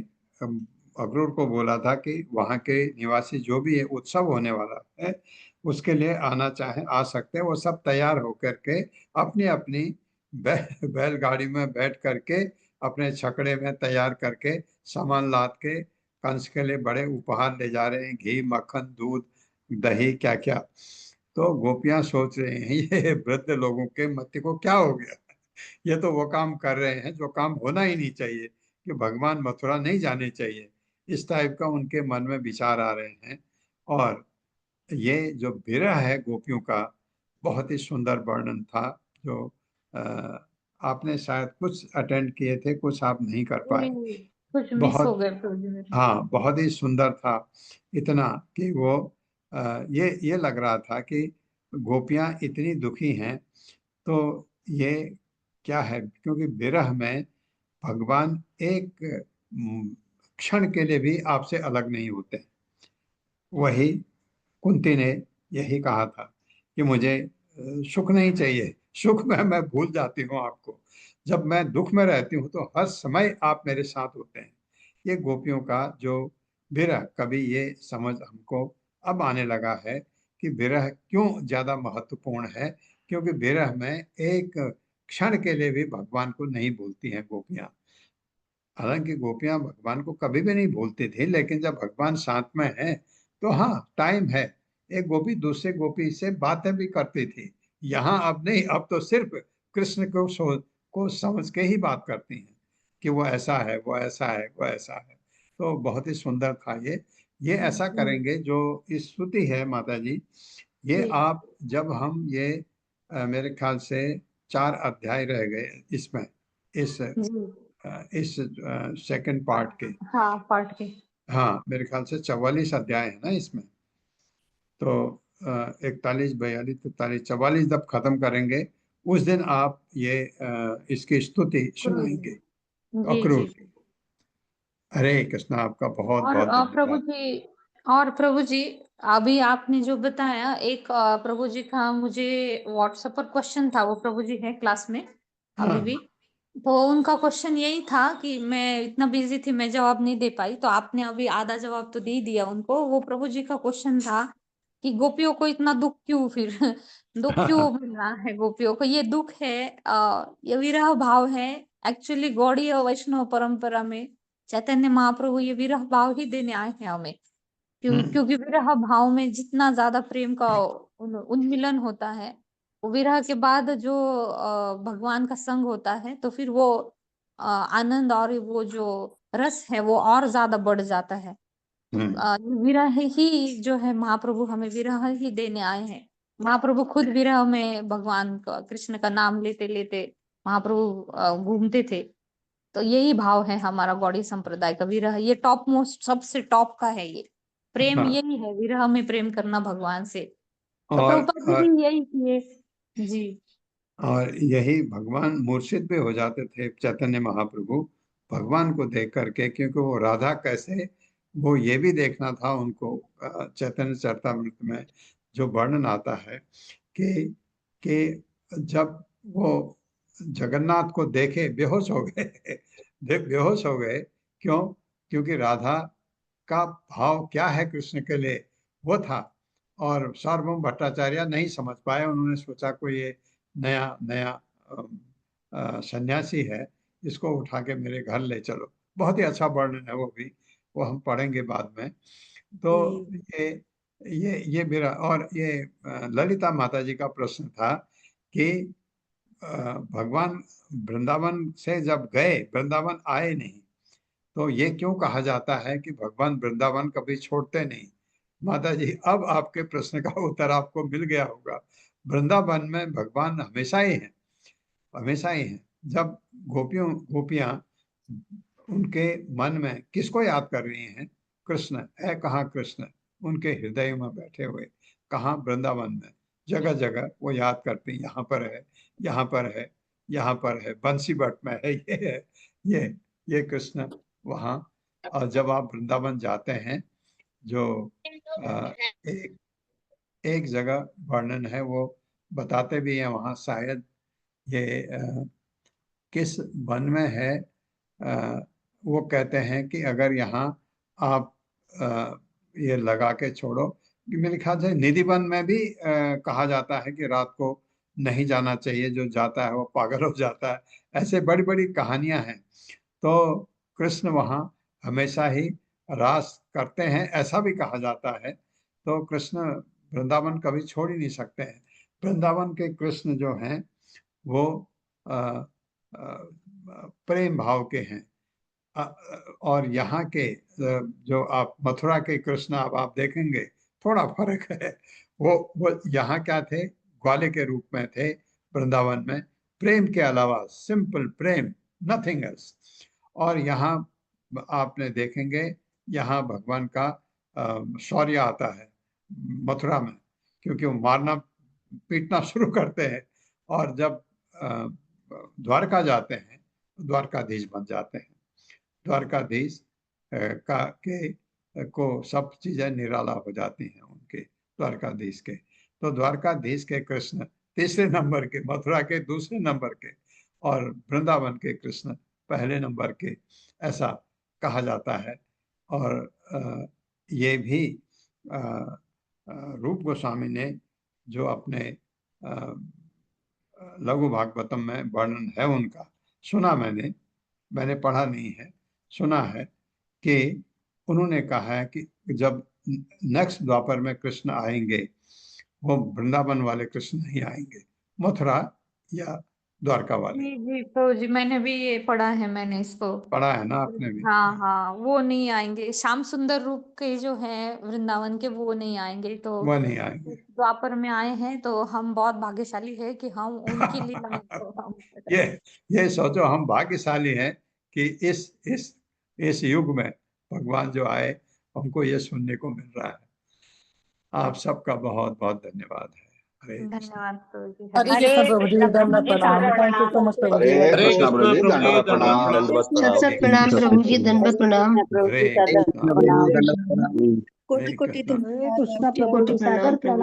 अक्रूर को बोला था कि वहां के निवासी जो भी है उत्सव होने वाला है उसके लिए आना चाहे आ सकते हैं। वो सब तैयार होकर के अपनी अपनी बैलगाड़ी में बैठ करके अपने छकड़े में तैयार करके सामान लाद के कंस के लिए बड़े उपहार ले जा रहे हैं, घी, मक्खन, दूध, दही, क्या क्या। तो गोपियां सोच रहे हैं ये वृद्ध लोगों के मति को क्या हो गया, ये तो वो काम कर रहे हैं जो काम होना ही नहीं चाहिए, कि भगवान मथुरा नहीं जाने चाहिए। इस टाइप का उनके मन में विचार आ रहे हैं। और ये जो विरह है गोपियों का बहुत ही सुंदर वर्णन था, जो आपने शायद कुछ अटेंड किए थे, कुछ आप नहीं कर पाए। कुछ मिस हो बहुत, गए प्रभु जी मेरे। हाँ, बहुत ही सुंदर था। इतना कि वो ये लग रहा था कि गोपियां इतनी दुखी हैं तो ये क्या है, क्योंकि विरह में भगवान एक क्षण के लिए भी आपसे अलग नहीं होते। वही कुंती ने यही कहा था कि मुझे सुख नहीं चाहिए, सुख में मैं भूल जाती हूँ आपको, जब मैं दुख में रहती हूँ तो हर समय आप मेरे साथ होते हैं। ये गोपियों का जो विरह, कभी ये समझ हमको अब आने लगा है कि विरह क्यों ज्यादा महत्वपूर्ण है, क्योंकि विरह में एक क्षण के लिए भी भगवान को नहीं भूलती हैं गोपियां। हालांकि गोपियां भगवान को कभी भी नहीं भूलती थी, लेकिन जब भगवान साथ में है तो हाँ, टाइम है। एक गोपी दूसरे गोपी से बातें भी करती थी, यहाँ अब नहीं, अब तो सिर्फ कृष्ण को समझ के ही बात करती हैं कि वो ऐसा है, वो ऐसा है, वो ऐसा है। तो बहुत ही सुंदर था ये ऐसा करेंगे जो इस स्तुति है माता जी, ये आप जब हम ये मेरे ख्याल से 4 अध्याय रह गए इसमें, इस सेकंड पार्ट के, हाँ पार्ट के, हाँ मेरे ख्याल से 44 अध्याय है ना इसमें। तो 41, 42, 43, 44 जब खत्म करेंगे उस दिन आप ये इसकी स्तुति सुनाएंगे जी अक्रूर जी। की। हरे कृष्णा, आपका बहुत और बहुत प्रभु धन्यवाद। जी, और प्रभु जी अभी आपने जो बताया एक प्रभु जी का मुझे व्हाट्सएप पर क्वेश्चन था, वो प्रभु जी है क्लास में अभी हाँ, भी। तो उनका क्वेश्चन यही था कि मैं इतना बिजी थी मैं जवाब नहीं दे पाई, तो आपने अभी आधा जवाब तो दे ही दिया उनको। वो प्रभु जी का क्वेश्चन था कि गोपियों को इतना दुख क्यों फिर दुख क्यों मिल रहा है गोपियों को। ये दुख है ये विरह भाव है। एक्चुअली गौड़ीय वैष्णव परंपरा में चैतन्य महाप्रभु ये विरह भाव ही देने आए हैं हमें। क्योंकि विरह भाव में जितना ज्यादा प्रेम का उन्मिलन होता है, वो विरह के बाद जो भगवान का संग होता है, तो फिर वो आनंद और वो जो रस है वो और ज्यादा बढ़ जाता है। तो विरह ही जो है महाप्रभु हमें विरह ही देने आए हैं। महाप्रभु खुद विरह में भगवान का कृष्ण का नाम लेते लेते महाप्रभु घूमते थे। तो यही भाव है हमारा गौड़ी संप्रदाय का, विरह ये टॉप मोस्ट सबसे टॉप का है। ये प्रेम हाँ। यही है, विरह में प्रेम करना भगवान से। तो और प्रभुपाद जी भी यही किए जी। और यही भगवान मूर्छित भी हो जाते थे चैतन्य महाप्रभु भगवान को देख करके, क्योंकि वो राधा कैसे, वो ये भी देखना था उनको। चैतन्य चरितामृत में जो वर्णन आता है कि जब वो जगन्नाथ को देखे बेहोश हो गए बेहोश हो गए। क्यों? क्योंकि राधा का भाव क्या है कृष्ण के लिए वो था। और सार्वभौम भट्टाचार्य नहीं समझ पाए। उन्होंने सोचा कोई ये नया नया सन्यासी है, इसको उठा के मेरे घर ले चलो। बहुत ही अच्छा वर्णन है वो भी, वो हम पढ़ेंगे बाद में। तो ये मेरा, और ये ललिता माता जी का प्रश्न था कि भगवान वृंदावन से जब गए, वृंदावन आए नहीं, तो ये क्यों कहा जाता है कि भगवान वृंदावन कभी छोड़ते नहीं? माता जी, अब आपके प्रश्न का उत्तर आपको मिल गया होगा। वृंदावन में भगवान हमेशा ही हैं, हमेशा ही हैं। जब गोपियां उनके मन में किसको याद कर रही हैं? कृष्ण है। कहाँ कृष्ण? उनके हृदय में बैठे हुए। कहाँ? वृंदावन में। जगह जगह वो याद करती हैं, यहाँ पर है, यहाँ पर है, यहाँ पर है, बंसी बट में है, ये है, ये कृष्ण वहाँ। और जब आप वृंदावन जाते हैं, जो एक जगह वर्णन है, वो बताते भी हैं वहाँ, शायद ये किस वन में है, वो कहते हैं कि अगर यहाँ आप ये लगा के छोड़ो, कि मेरे ख्याल से निधि वन में भी कहा जाता है कि रात को नहीं जाना चाहिए, जो जाता है वो पागल हो जाता है। ऐसे बड़ी बड़ी कहानियां हैं। तो कृष्ण वहाँ हमेशा ही रास करते हैं, ऐसा भी कहा जाता है। तो कृष्ण वृंदावन कभी छोड़ ही नहीं सकते हैं। वृंदावन के कृष्ण जो हैं वो प्रेम भाव के हैं। और यहाँ के जो आप मथुरा के कृष्ण अब आप देखेंगे, थोड़ा फर्क है। वो यहाँ क्या थे? ग्वाले के रूप में थे वृंदावन में, प्रेम के अलावा, सिंपल प्रेम, नथिंग एल्स। और यहाँ आपने देखेंगे, यहाँ भगवान का शौर्य आता है मथुरा में, क्योंकि वो मारना पीटना शुरू करते हैं। और जब द्वारका जाते हैं, द्वारकाधीश बन जाते हैं। द्वारकाधीश को सब चीजें निराला हो जाती हैं उनके, द्वारकाधीश के। तो द्वारकाधीश के कृष्ण तीसरे नंबर के, मथुरा के दूसरे नंबर के, और वृंदावन के कृष्ण पहले नंबर के, ऐसा कहा जाता है। और ये भी रूप गोस्वामी ने जो अपने लघु भागवतम में वर्णन है उनका, सुना मैंने पढ़ा नहीं है, सुना है कि उन्होंने कहा है कि जब नेक्स्ट द्वापर में कृष्ण आएंगे, वो वृंदावन वाले कृष्ण नहीं आएंगे, मथुरा या द्वारका वाले। जी प्रभु जी, मैंने भी ये पढ़ा है, मैंने इसको पढ़ा है ना आपने भी? हाँ, वो नहीं आएंगे। श्याम सुंदर रूप के जो है वृंदावन के, वो नहीं आएंगे। तो वो नहीं आएंगे। द्वापर में आए हैं, तो हम बहुत भाग्यशाली है कि हम उनकी लीला में तो हम ये सोचो, हम भाग्यशाली हैं कि इस युग में भगवान जो आए, हमको ये सुनने को मिल रहा है। आप सबका बहुत बहुत धन्यवाद है। हरे कृष्ण। धन्यवाद प्रभु जी। हरे कृष्ण प्रभु जी, दंडवत प्रणाम। थैंक यू सो मच प्रभु जी। हरे हरे कृष्णा प्रभु जी, कृष्णा प्रभु जी, दंडवत प्रणाम, दंडवत प्रणाम। सत प्रणाम प्रभु जी, दंडवत प्रणाम। हरे कृष्ण। कोटि कोटि हरे कृष्ण। कोटि प्रणाम प्रभु